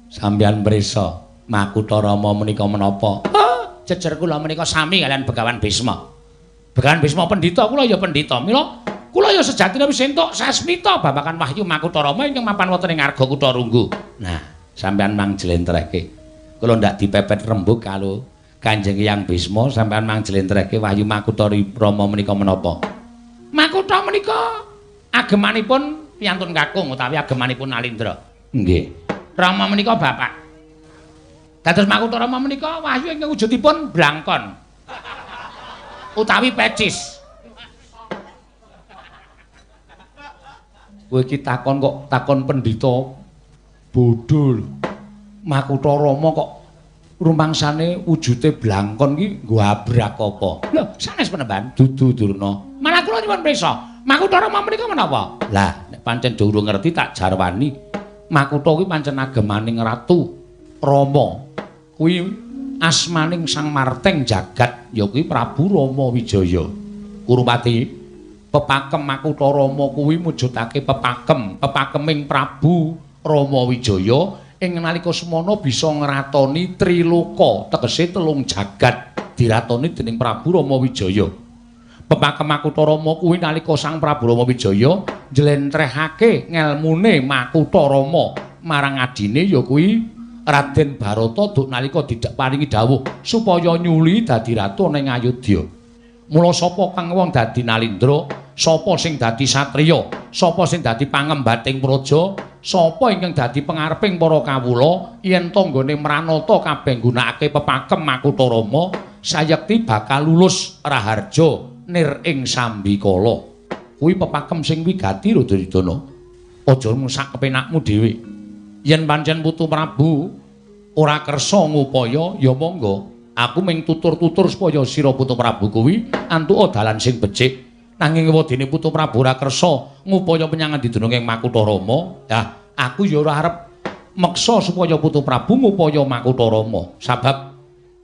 A: Sampeyan prisa Makutha Rama menika menapa? Jejer kula menika sami kalian Begawan Bisma. Begawan Bisma pendhita, kula ya pendhita. Mila kula ya sejatine wis entuk sasmita babagan wahyu Makutha Rama ingkang mapan wonten ing Arga Kutha Runggu. Nah, sampeyan mang jlentrehke. Kula ndak dipepet rembug karo Kanjeng Hyang Bisma, sampeyan mang jlentrehke wahyu Makutha Rama menika menapa? Makutha menika agemanipun piyantun kakung utawi agemanipun Nalindra. Nggih. Rama menika bapak. Dados Makutha Rama menika wahyu ingkang wujudipun blangkon. Utawi pecis. Kowe iki takon kok takon pendhita bodho. Makutha Rama kok rumangsane wujude blangkon iki nggo abrak apa? Lho, sanes penemban dudu Durna. Malah kula nyuwun prisa. Makutha Rama menika menapa? Lah, nek pancen durung ngerti tak jarwani. Makutha kuwi pancen agemaning Ratu Rama. Kuwi asmaning Sang Marteng jagat ya kuwi Prabu Rama Wijaya. Kurupati pepakem Makutha Rama kuwi mujudake pepakeming Prabu Rama Wijaya ing nalika semana bisa ngratoni triloka tegese telung jagat diratoni dening Prabu Rama Wijaya. Pepakem Makutha Rama kuwi nalika Sang Prabu Rama Wijaya njlentrehake ngelmune Makutha Rama marang adine ya kuwi Raden Barata duk nalika didak paringi dawuh supaya nyuli dadi ratu ning Ayodya. Mula sapa kang wong dadi Nalindra, sapa sing dadi satriya, sapa sing dadi pangembating praja, sapa ingkang dadi pangareping para kawula yen tanggane Mranata kabeh nggunakake pepakem Makutha Rama sayekti bakal lulus raharja nir ing sambikala. Kuwi pepakem sing wigati lho Duryudana. Aja mung sak kepenakmu dhewe. Yen pancen Putu Prabu ora kersa ngupaya ya monggo. Aku mung tutur-tutur supaya sira Putu Prabu kuwi antuk dalan sing becik. Nanging wedine Putu Prabu ora kersa ngupaya menyang endi dununging Makutha Rama. Ya, aku ya ora arep meksa supaya Putu Prabu ngupaya Makutha Rama. Sabab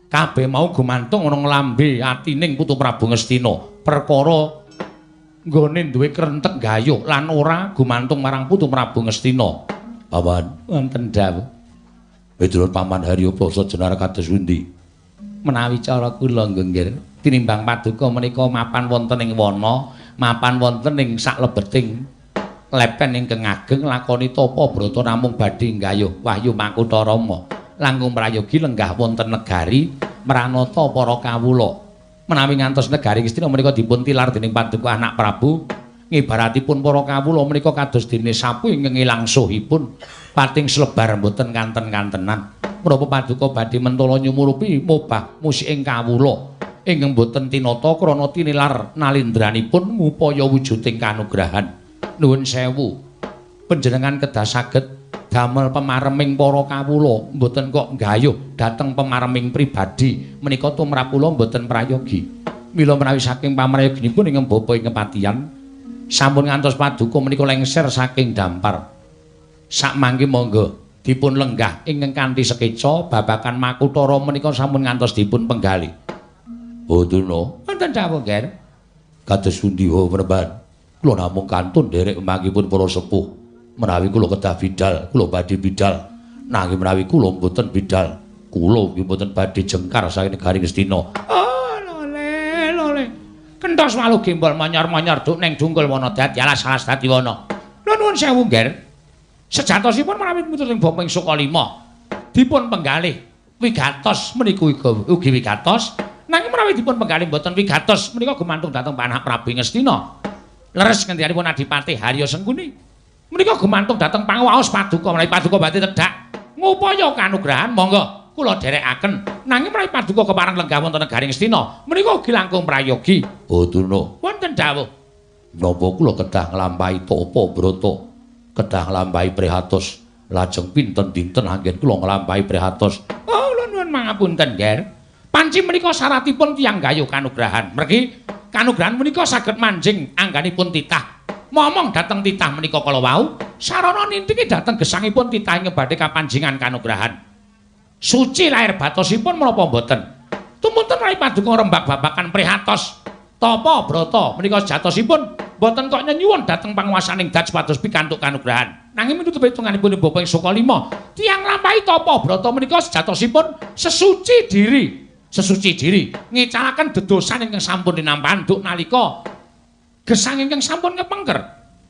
A: kabeh mau gumantung ana nglambe atining Putu Prabu Ngastina. Perkara nggone duwe krentek gayuh lan ora gumantung marang Putu Prabu Ngastina. Paman, wonten dawuh. Widulur Paman Haryoprasa jenar kados pundi? Menawi cara kula nggih tinimbang paduka menika mapan wonten ing wana, mapan wonten ing saklebeting lepen ingkang ageng lakoni tapa brata namung badhe nggayuh wahyu Makutha Rama. Langkung prayogi lenggah wonten negari Mranata para kawula. Menawi ngantos negari Ngastina menika dipun tilar dening paduka anak Prabu, ngibaratipun para kawula menika kados dene sapu ingkang ilang suhipun pating slebar mboten kanten-kantenan. Menapa paduka badhe mentala nyumurupi mobah musiking kawula ingkang mboten tinata krana tinilar nalindranipun ngupaya wujuding kanugrahan. Nuwun sewu. Panjenengan kedah saged damel pemareming para kawula, mboten kok nggayuh dhateng pemareming pribadi menika tumrap kula mboten prayogi. Mila menawi saking pamrayoginipun ingkang bapa ing kepatihan sampun ngantos paduka menika lengser saking dampar. Sakmangke monggo dipun lenggah ingkang kanthi sekeca babagan Makutha Rama menika sampun ngantos dipun penggali. Oh Duna, wonten dawuh Ger. Kados pundi Praban? Kula namung kantun nderek mangkipun para sepuh. Menawi kula kedah bidal, kula badhe bidal. Nanging menawi kula mboten bidal, kula nggih mboten badhe jengkar saking negari Ngastina. Oh lole. Kenthos walu gembol manyar-manyar duk ning dungkul wana dadi alas-alas dadi wana. Lha nuwun sewu Ger. Sejatosipun menawi pututing Bapa ing Sukalima dipun penggalih wigatos menika ugi wigatos, nanging menawi dipun penggalih mboten wigatos menika gumantung dhateng Panak Prabu Ngastina. Leres ngendikipun Adipati Harya Sengkuni menika gumantung dhateng panguwaos paduka menawi paduka badhe tedhak ngupaya kanugrahan monggo kula dherekaken, nanging menawi paduka kepareng lenggah wonten negari Ngastina menika ugi langkung prayogi. Oh Durna, wonten dawuh menapa kula kedah nglampahi tapa brata, kedah nglampahi prihatos, lajeng pinten dinten anggen kula nglampahi prihatos. Oh nuwun mangapunten Ger. Panci menika syaratipun tiyang gayuh kanugrahan. Mergi kanugrahan menika saged manjing angganipun titah. Momong dhateng titah menika kala wau, sarana nintiki dhateng gesangipun titah ing badhe kapanjingan kanugrahan. Suci lair batosipun menapa mboten? Tumunten rai paduka rembag babakan prihatos. Tapa brata menika sejatosipun mboten kok nyenyuwun dhateng panguwasaning dat supados pikantuk kanugrahan. Nanging miturut hitunganipun Bapa ing Sukalima, tiyang lampahi tapa brata menika sejatosipun sesuci diri. Sesuci diri ngicaraken dedosan ingkang sampun dinampahan duk nalika gesang ingkang sampun kepengker.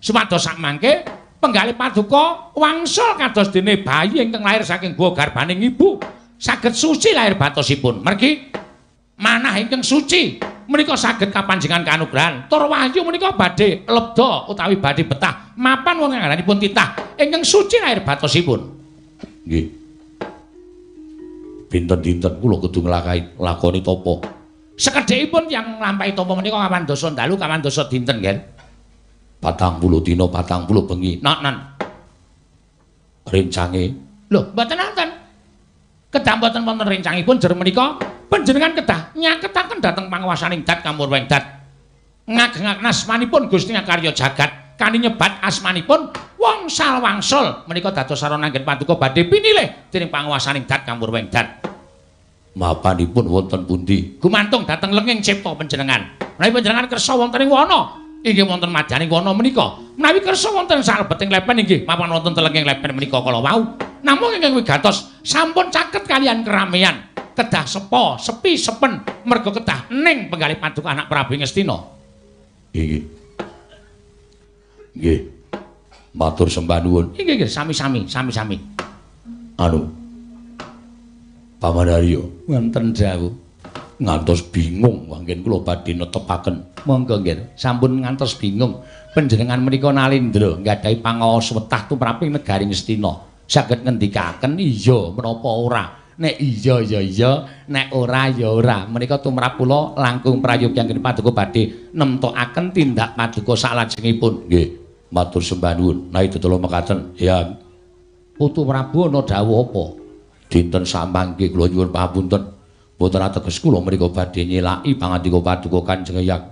A: Supados sakmangke penggalih paduka wangsul kados dene bayi ingkang lair saking guwa garbaning ibu saged suci lair batosipun. Mergi manah ingkang suci menika saged kapanjingan kanugrahan. Tur wahyu menika badhe lebda utawi badhe betah mapan wonten ngranipun titah ingkang suci lair batosipun. Nggih. Pinten-dinten kula kudu nglakoni tapa. Sekedhikipun tiyang nglampahi tapa menika kawan dasa dalu, kawan dasa dinten, Ger. 40 dina, 40 bengi. Nan. Rencange. Lho, mboten wonten. Kedah mboten wonten rencangipun jer menika panjenengan kedah nyaketaken dhateng panguwasaning dat kamurweng dat. Ngageng asmanipun Gusti Ngakarya Jagat, kani nyebat asmanipun wangsul menika dados sarana anggen paduka badhe pinilih dening panguwasaning dat kamurweng dat. Mapanipun wonten pundi? Gumantung dhateng lenging cipta panjenengan. Menawi panjenengan kersa wonten ing wana, inggih wonten madyaning wana menika. Menawi kersa wonten salebeting lepen inggih mapan wonten telenging lepen menika kala wau.
B: Namung ingkang wigatos sampun caket kalian keramaian. Kedah sepi sepen merga kedah ning penggalih paduka anak Prabu Ngastina.
A: Nggih. Nggih. Matur sembah nuwun.
B: Nggih, sami-sami.
A: Anu. Paman Haryo,
B: wonten dawuh.
A: Ngantos bingung mangken kula badhe netepaken.
B: Monggo nggih, sampun ngantos bingung. Panjenengan menika Nalindra nggadahi pangaos wetah tumraping negari Ngastina. Saged ngendikaken iya menapa ora. Nek iya ya iya, nek ora ya ora. Menika tumrap kula langkung prayogyangken paduka badhe nemtokaken tindak paduka salajengipun.
A: Nggih, matur sembah nuwun. Nah tetelo mekaten, ya.
B: Putu Prabu ana dawuh apa?
A: Dinten samangke kula nyuwun pamunten. Boten ateges kula mriku badhe nyelaki pangandika paduka Kanjeng Hyang.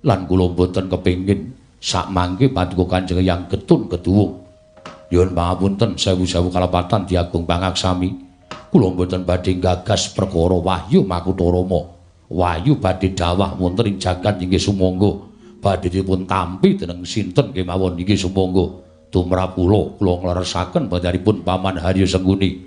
A: Lan kula boten kepengin sakmangke paduka Kanjeng Hyang getun keduwung. Nyuwun pamunten sewu-sewu kalepatan diagung pangaksami. Kula mboten badhe gagas perkara Wahyu Makutarama. Wahyu badhe dawah wonten ing jagat inggih sumangga. Badhe dipun tampi dening sinten kemawon inggih sumangga. Tumrap kula ngleresaken badharipun Paman Haryo Sengguni.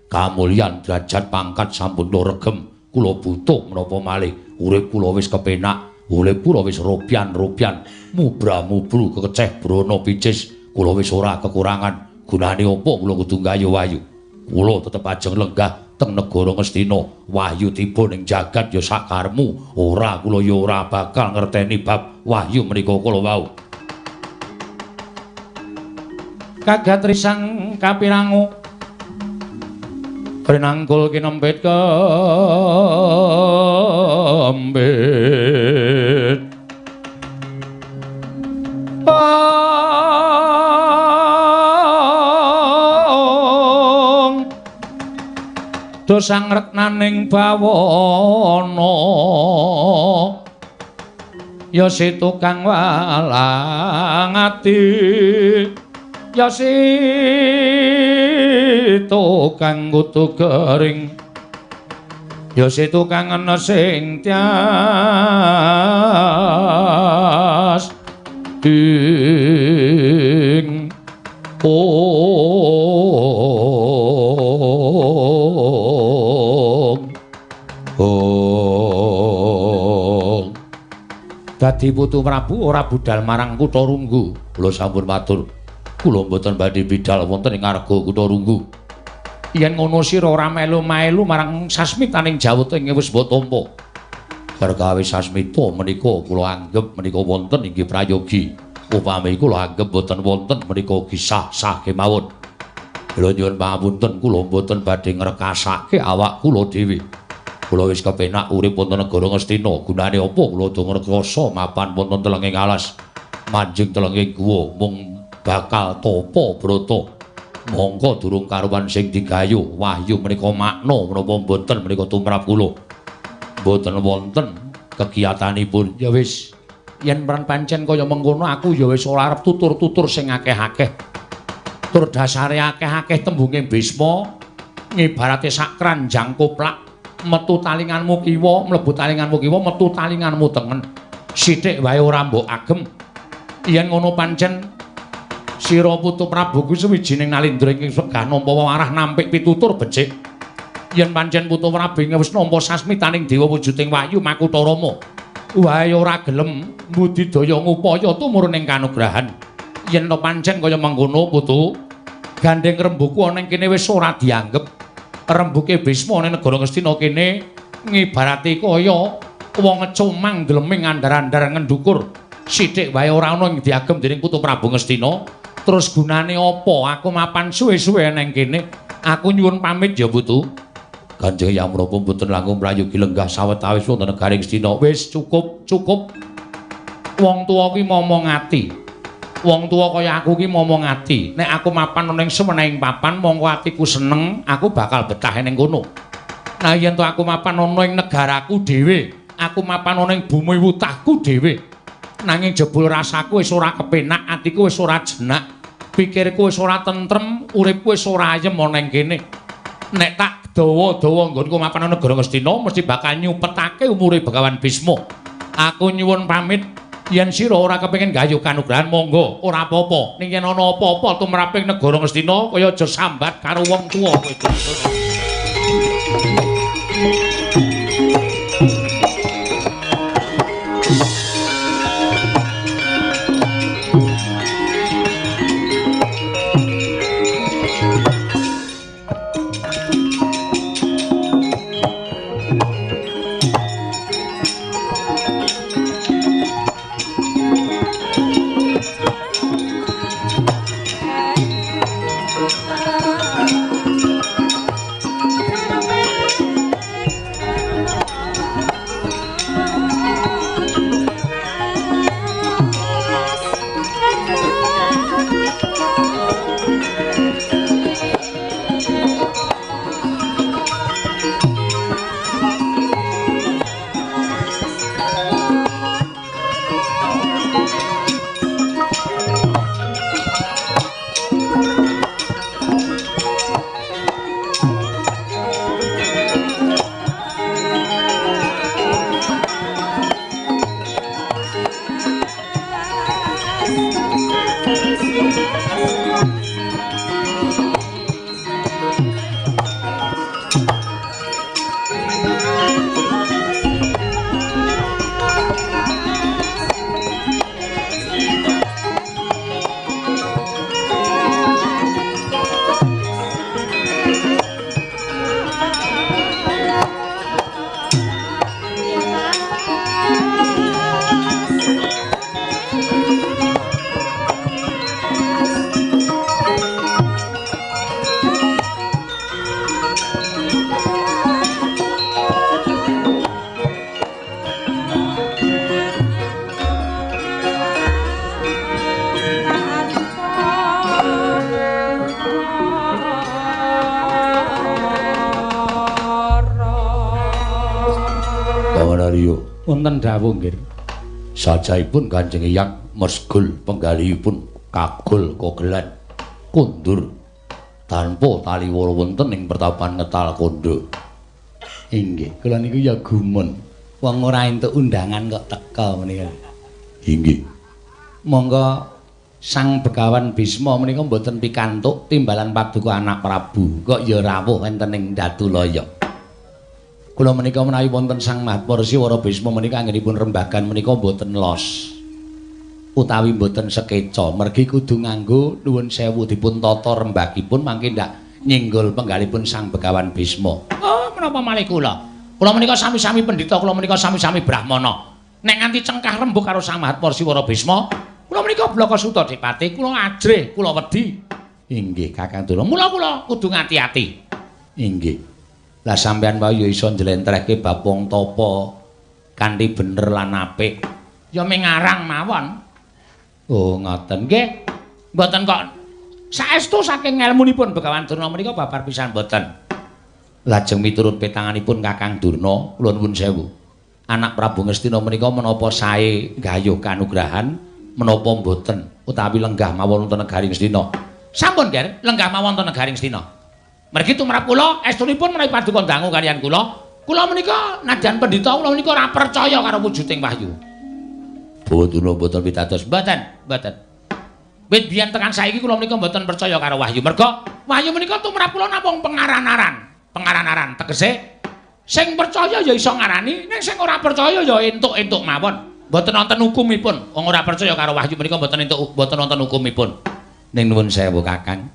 A: Kamulyan derajat pangkat sampun regem. Kula butuh menapa malih. Urip kula wis kepenak. Urip kula wis robyan-robyan. Mubra-mubru kekeceh brana picis. Kula wis ora kekurangan. Gunane apa kula kudu nggayu-wayu. Kula tetep ajeng lenggah teng negara Ngastina. Wahyu tiba ning jagat ya sakarmu. Ora kula ya ora bakal ngerteni bab wahyu menika kula wau.
B: Kagat risang kapirangu Prinangkul kinempit kembit dosang reknaning bawana ya si tukang walang ati ya si tukang kutu kering ya si tukang ana sing tias ing dadi Putu Prabu ora budal marang Kutha Runggu. Kula sampun matur, kula mboten badhe bidal wonten ing Arga Kutha Runggu. Yen ngono sira ora melu-melu marang sasmitaning jawata ing wis tampa. Perkawis sasmita menika kula anggep menika wonten inggih prayogi. Upami kula anggep boten wonten menika kisah-sah kemawon. Kula nyuwun pangapunten kula mboten badhe ngrekasake awak kula dhewe. Kula wis kepenak urip wonten negara Ngastina. Gunane apa kula do ngrekoso mapan wonten telenging alas. Manjing telenging guwa mung bakal tapa brata. Mongko durung karuwan sing digayu. Wahyu menika makna menapa mboten menika tumrap kula. Mboten wonten kegiatanipun. Ya wis, yen pancen kaya mengkono aku ya wis ora arep tutur-tutur sing akeh-akeh. Tur dasare akeh-akeh tembunge Bisma ngibarate sak kranjang koplak. Metu talinganmu kiwa, mlebu talinganmu kiwa, metu talinganmu tengen. Sithik wae ora mbok agem. Yen ngono pancen sira Putu Prabu kuwi suwijining Nalindra ing segah nampa warah nampik pitutur becik. Yen pancen Putu Prabu wis nampa sasmitaning dewa wujuding Wahyu Makutarama, wae ora gelem mbudidaya ngupaya tumurun ing kanugrahan. Yen to pancen kaya mengkono Putu, gandeng rembuku ana ing kene wis ora dianggep. Rembuke Bisma ning negara Ngastina kene ngibarate kaya wong ngecomang dleming andar-andar ngendukur. Sithik wae ora ana ing diagem dening Putu Prabu Ngastina. Terus gunane apa aku mapan suwe-suwe nang kene? Aku nyuwun pamit ya Putu. Kanjeng Hyang menapa mboten langkung prayogi lenggah sawetawis wonten negari Ngastina. Wis cukup. Wong tuwa kuwi momong ati. Wong tuwa kaya aku ki momong ati. Nek aku mapan ning semenehing papan mongko atiku seneng, aku bakal betah ning kono. Nah yen to aku mapan ana ing negaraku dhewe, aku mapan ana ing bumi wutahku dhewe. Nanging jebul rasaku wis ora kepenak, atiku wis ora jenak, pikirku wis ora tentrem, uripku wis ora ayem ana ing kene. Nek tak dawa-dawa nggonku mapan ana negara Ngastina mesti bakal nyupetake umure Begawan Bisma. Aku nyuwun pamit. Yen sira ora kepengin gayuh kanugrahan monggo, ora apa-apa. Ning yen ana apa-apa tumraping negara Ngastina kaya aja sambat karo wong tuwa kowe. Wonten dawuh nggih. Sajaipun Kanjeng Hyang mesgul penggalihipun kagul kogelan kundur tanpa tali wara wonten ing pertapan Ngetal Kondo. Inggih, kula niku ya gumun. Wong ora entuk undangan kok teka menika. Inggih. Monggo Sang Begawan Bisma menika mboten pikantuk timbalan paduka anak Prabu. Kok ya rawuh wonten ing Datulaya. Kula menika menawi wonten Sang Mahaporsi Wara Bisma menika anggenipun rembagan menika mboten los utawi mboten sekeca, mergi kudu nganggo nuwun sewu dipun tata rembagipun mangke ndak nyinggol penggalipun Sang Begawan Bisma. Oh, menapa malih kula? Kula menika sami-sami pendhita, kula menika sami-sami brahmana. Nek nganti cengkah rembug karo Sang Mahaporsi Wara Bisma, kula menika Blaka Suta Dipati, kula ajrih, kula wedi. Inggih, Kakang Durna. Mula kula kudu ngati-ati. Inggih. Lah sampean wae ya iso njlentrehke bab wong tapa kanthi bener lan apik. Ya mengarang mawon. Oh, ngoten nggih. Mboten kok saestu saking ngelmunipun Begawan Durna menika babar pisan mboten. Lajeng miturut petanganipun Kakang Durna, kula nuwun sewu. Anak Prabu Ngastina menika menapa sae gayuh kanugrahan menapa mboten utawi lenggah mawon wonten negari Ngastina. Sampun, Ger, lenggah mawon wonten negari Ngastina. Mergi tumrap kula estunipun menawi paduka dangu kaliyan kula. Kula menika nadyan pendhita kula menika ora percaya karo wujuding wahyu. Boten pitados, mboten. Wit biyen tekan saiki kula menika mboten percaya karo wahyu. Merga wahyu menika tumrap kula namung pengaran-aran. Tegese sing percaya ya iso ngarani, ning sing ora percaya ya entuk-entuk mawon. Mboten wonten hukumipun. Wong ora percaya karo wahyu menika mboten wonten hukumipun. Ning nuwun sewu Kakang.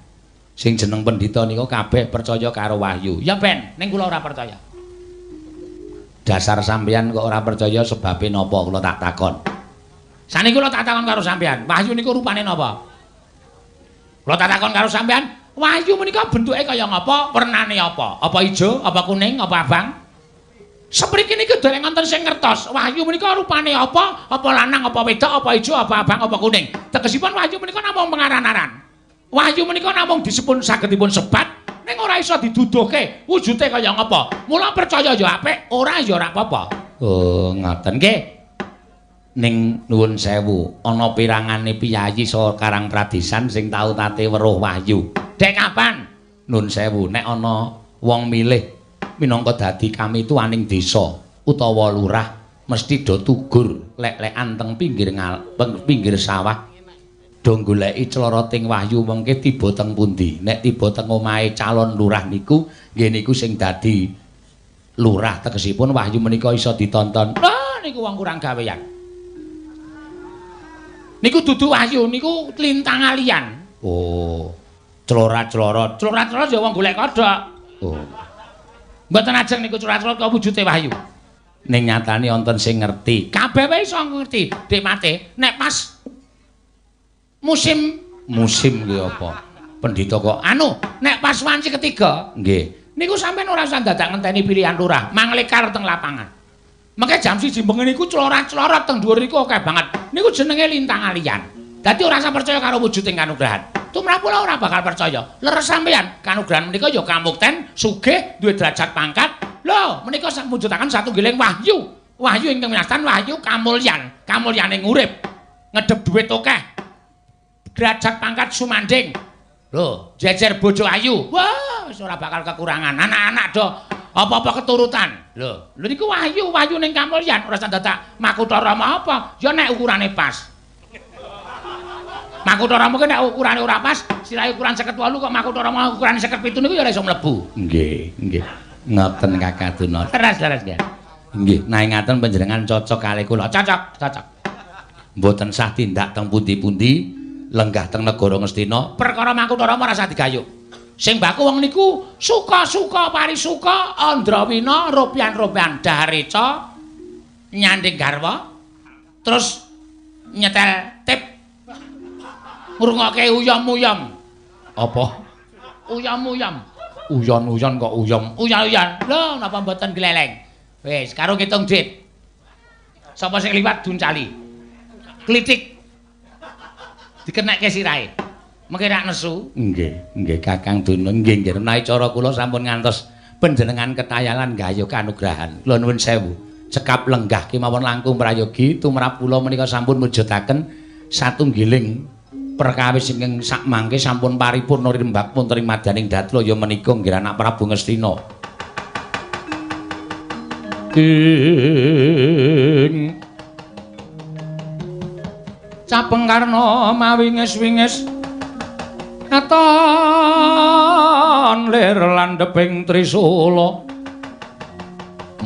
B: Sing jeneng pendhita nika kabeh percaya karo wahyu. Ya ben, ning kula ora percaya. Dasar sampeyan kok ora percaya sebabe napa kula tak takon. Saniki kula tak takon karo sampeyan, wahyu niku rupane napa? Kula tak takon karo sampeyan, wahyu menika bentuke kaya ngapa? Wernane apa? Apa ijo, apa kuning, apa abang? Sepriki niki dereng wonten sing ngertos. Wahyu menika rupane apa? Apa lanang, apa wedok, apa ijo, apa abang, apa kuning? Tegesipun wahyu menika namung pengaran-aran. Wahyu menika namung disepun sagedipun sebat ning ora iso diduduhke wujude kaya ngapa. Mula percaya ya apik, ora ya ora apa-apa. Oh, ngoten nggih. Ning nuwun sewu, ana pirangane piyayi saha Karang Pradesan sing tau tate weruh wahyu. Dek kapan? Nuwun sewu, nek ana wong milih minangka dadi kamituaning desa utawa lurah mesti do tugur lek-lekan teng pinggir sawah do goleki cloroting Wahyu mengke tiba teng pundi. Nek tiba teng omahe calon lurah niku nggih niku sing dadi lurah tegesipun Wahyu menika iso ditonton. Ah niku wong kurang gawean. Niku dudu Wahyu niku lintang alian. Oh. Clorat-clorot ya wong golek kodhok. Oh. Mboten ajeng niku clorat-clorot kok wujude Wahyu. Ning nyatane wonten sing ngerti. Kabeh wae iso ngerti. Dik Mate, nek pas musim kuwi apa? Pendhita kok anu, nek pas wanci ketiga, nggih. Niku sampean ora usah dadak ngenteni pilihan lurah, manglekar teng lapangan. Mengke jam 1 bengi niku clorat-clorot teng dhuwur niku akeh banget. Niku jenenge lintang alian. Dadi ora usah percaya karo wujuding kanugrahan. Tumrap kula ora bakal percaya. Leres sampean, kanugrahan menika ya kamukten, sugih, duwe derajat pangkat. Lho, menika mujudaken satunggiling wahyu. Wahyu ingkang winastan, wahyu kamulyan, kamulyaning urip. Ngedhep dhuwit akeh. Derajat pangkat sumanding. Lho, jejer bojo ayu. Wah, wis ora bakal kekurangan. Anak-anak do apa-apa keturutan. Lho niku wahyu, wahyu ning kamulyan ora dadak Makutha Rama apa? Ya nek ukurane pas. Makutha Rama ki nek ukurane ora pas, sirahe ukuran 58 kok Makutha Rama ukurane 57 niku ya ora iso mlebu. Nggih, nggih. Ngoten Kakaduna. Teras nggih. Nggih, nah ngaten panjenengan cocok kalih kula. Cocok. Mboten sah tindak teng pundi-pundi, lenggah teng negara Ngastina. Perkara Makutha Rama ora sah digayuh. Sing baku wong niku suka-suka parisuka, andrawina, ropian-ropian, dahareca, nyanding garwa, terus nyetel tip, ngrungokke uyam-uyam. Apa? Uyam-uyam. Uyon-uyon kok uyam. Uyan-uyan. Lho, napa mboten gleleng? Wis, karo ngitung duit. Sapa sing liwat duncali? Klitik. Dikenekke sirahe. Mengke rak nesu. Nggih Kakang Duna. Nggih menawi cara kula sampun ngantos panjenengan ketayalan gayuh kanugrahan. Kula nuwun sewu. Cekap lenggah kemawon langkung prayogi tumrap kula menika sampun mujudaken satunggiling perkawis ingkang sak mangke sampun paripurna rimbak wonten ing madaning Datla ya menika nggih anak Prabu Ngastina. Capeng karna mawingis-wingis aton lir landheping Trisula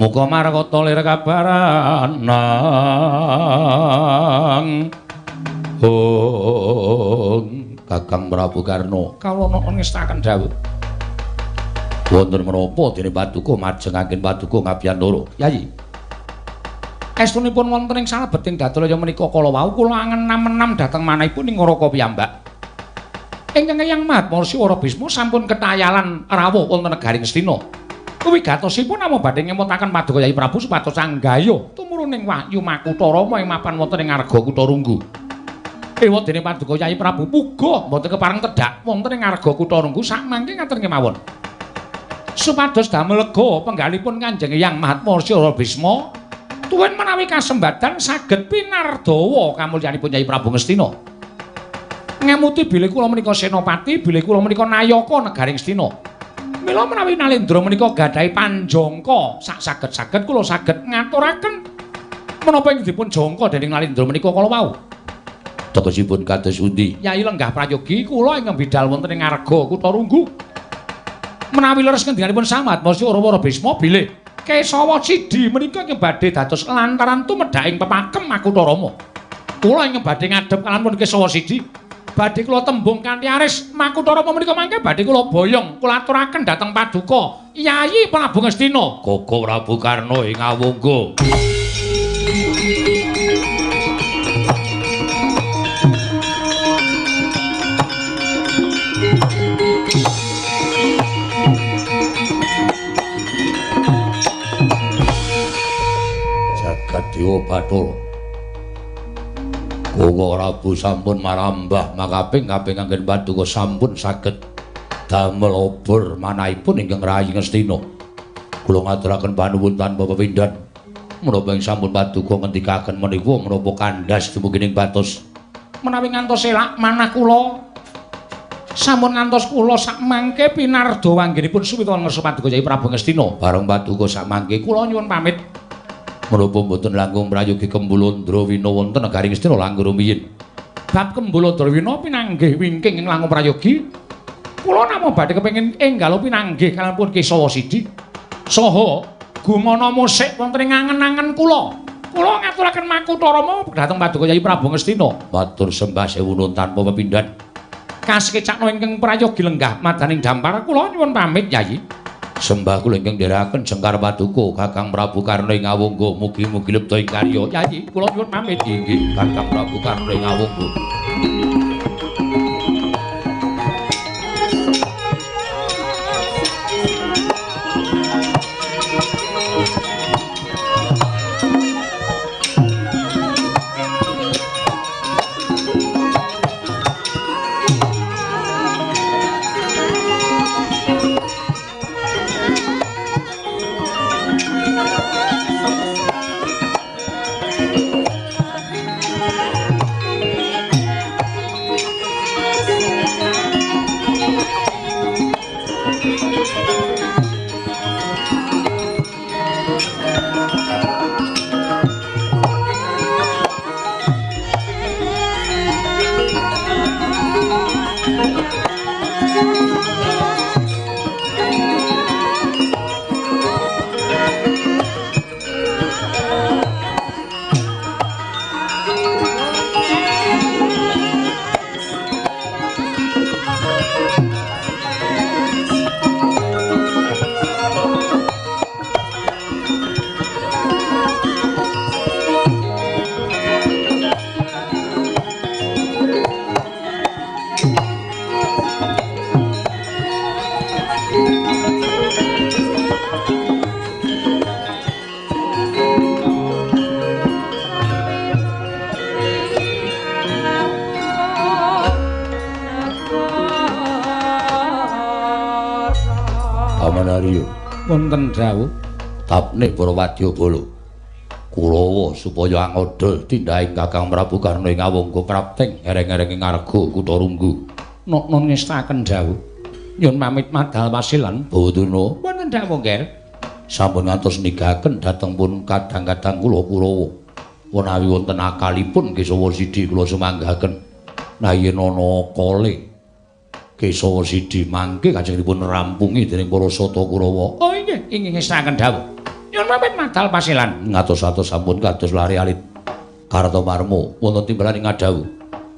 B: muga markata lir kabaran nang Kakang Prabu Karna kawula ngestaken dawuh wonten menapa dene Paduka majengaken Paduka ngabiyantara Yayi estunipun wonten ing salebeting Datlaya menika kala wau kula angen-enam dhateng manahipun ing Ngaraka piyambak ingkang Hyang Mahatmarsya Ora Bisma sampun ketayalan rawuh wonten negaring Astina wigatosipun namung badhe ngemutaken Paduka Yayi Prabu supados anggayuh tumuruning Wahyu Makutha Rama ing mapan wonten ing Arga Kutharunggu ewa dene Paduka Yayi Prabu puga mboten kepareng tedhak wonten ing Arga Kutharunggu sak mangke ngaten kemawon supados damel lega penggalipun Kanjeng Hyang Mahatmarsya Ora Bisma tuwin menawi kasembadan saged pinardawa kamulyanipun Yayi Prabu Ngastina ngamuti bilih kula menika senopati bilih kula menika nayaka negaring Astina mila menawi Nalendra menika gadhahi panjangka sak saged-saged kula saged ngaturaken menapa ing dipun jangka dening Nalendra menika kala wau tegesipun kados pundi Yayi lenggah prayogi kula ingkang bidhal wonten ing Arga Kutharunggu menawi leres ngendhanipun Sang Mahatmarsya Ora Bisma bilih Kesawa Sidi menika ingkang badhe dados lantaran tumedhaking pepakem Makutha Rama kula ingkang badhe ngadhep kalampun Kesawa Sidi badhe kula tembung kanthi aris Makutha Rama menika mangke badhe kula boyong kula aturaken dhateng Paduka Yayi Prabu Ngastina Koko Prabu Karna ing awungga jagat Dewa Bathara Koko Prabu sampun marambah makaping-kaping anggen Paduka sampun saged damel obor manahipun ingkang rayi Ngastina. Kula ngaturaken panuwun tanpa pepindhan. Menapa ing sampun Paduka ngendikaken menika menapa kandhas dumugining batos. Menawi ngantos elak manah kula sampun ngantos kula sak mangke pinardawa anggenipun suwita ngersa Paduka Yayi Prabu Ngastina. Bareng Paduka sak mangke kula nyuwun pamit. menapa mboten langkung prayogi Kembulandra Wina wonten negaring Astina langkung rumiyin. Bab Kembulandra Wina pinanggih wingking ing langkung prayogi. Kula namung badhe kepengin enggal pinanggih kaliyan pun Kesawa Sidi. Saha gumana musik wonten ing angen-angen kula. Kula ngaturaken makutha rama dhateng Paduka Yayi Prabu Ngastina. Matur sembah sewu nuwun tanpa pepindhan. Kasekecakna ingkang prayogi lenggah madaning dampar kula nyuwun pamit Yayi. Sembah kula ingkang ndherekaken Jengkar Paduka Kakang Prabu Karna Ngawangga mugi-mugi lebda ing karya. Yayi kula nyuwun pamit inggih Kakang Prabu Karna Ngawangga. Wonten dawuh tapne para wadyabala Kurawa supaya angodol tindhaking Kakang Prabu Karna Ngawangga prapting ereng-ereng ing ngarga Kutha Runggu. Nok-non ngestaken dawuh nyun pamit madal wasilan Bawaduna. Wonten dawuh nggih sampun ngantos nigahaken dhateng pun kadang-kadang kula Kurawa. Menawi wonten akalipun Kesawa Sidi kula sumanggahaken. Nah yen ana kale Kesawa Sidi mangke kajengipun rampungi dening para sata Kurawa. Oh inggih, inggih ngestaken dawuh. Nyun pamit madal pasilan. Ngatos-atos sampun kados lari alit. Kartomarma wonten timbalan ing adawuh.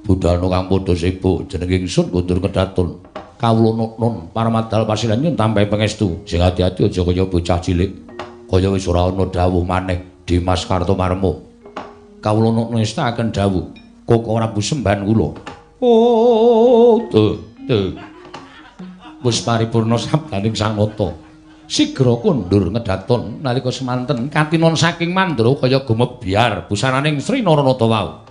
B: Budalna kang padha sibuk jeneng ingsun kundur kedatun. Kawula nun para madal pasilan nyun tambahi pangestu. Sing ati-ati aja kaya bocah cilik. Kaya wis ora ana dawuh maneh Dimas Kartomarma. Kawula nun ngestaken dawuh. Koko Prabu sembahan kula. Oh, tuh. Wis paripurna sabdaning Sang Nata. Sigra kundur ngedaton nalika semanten katinon saking mandra kaya gumebyar busananing Sri Naranata wau.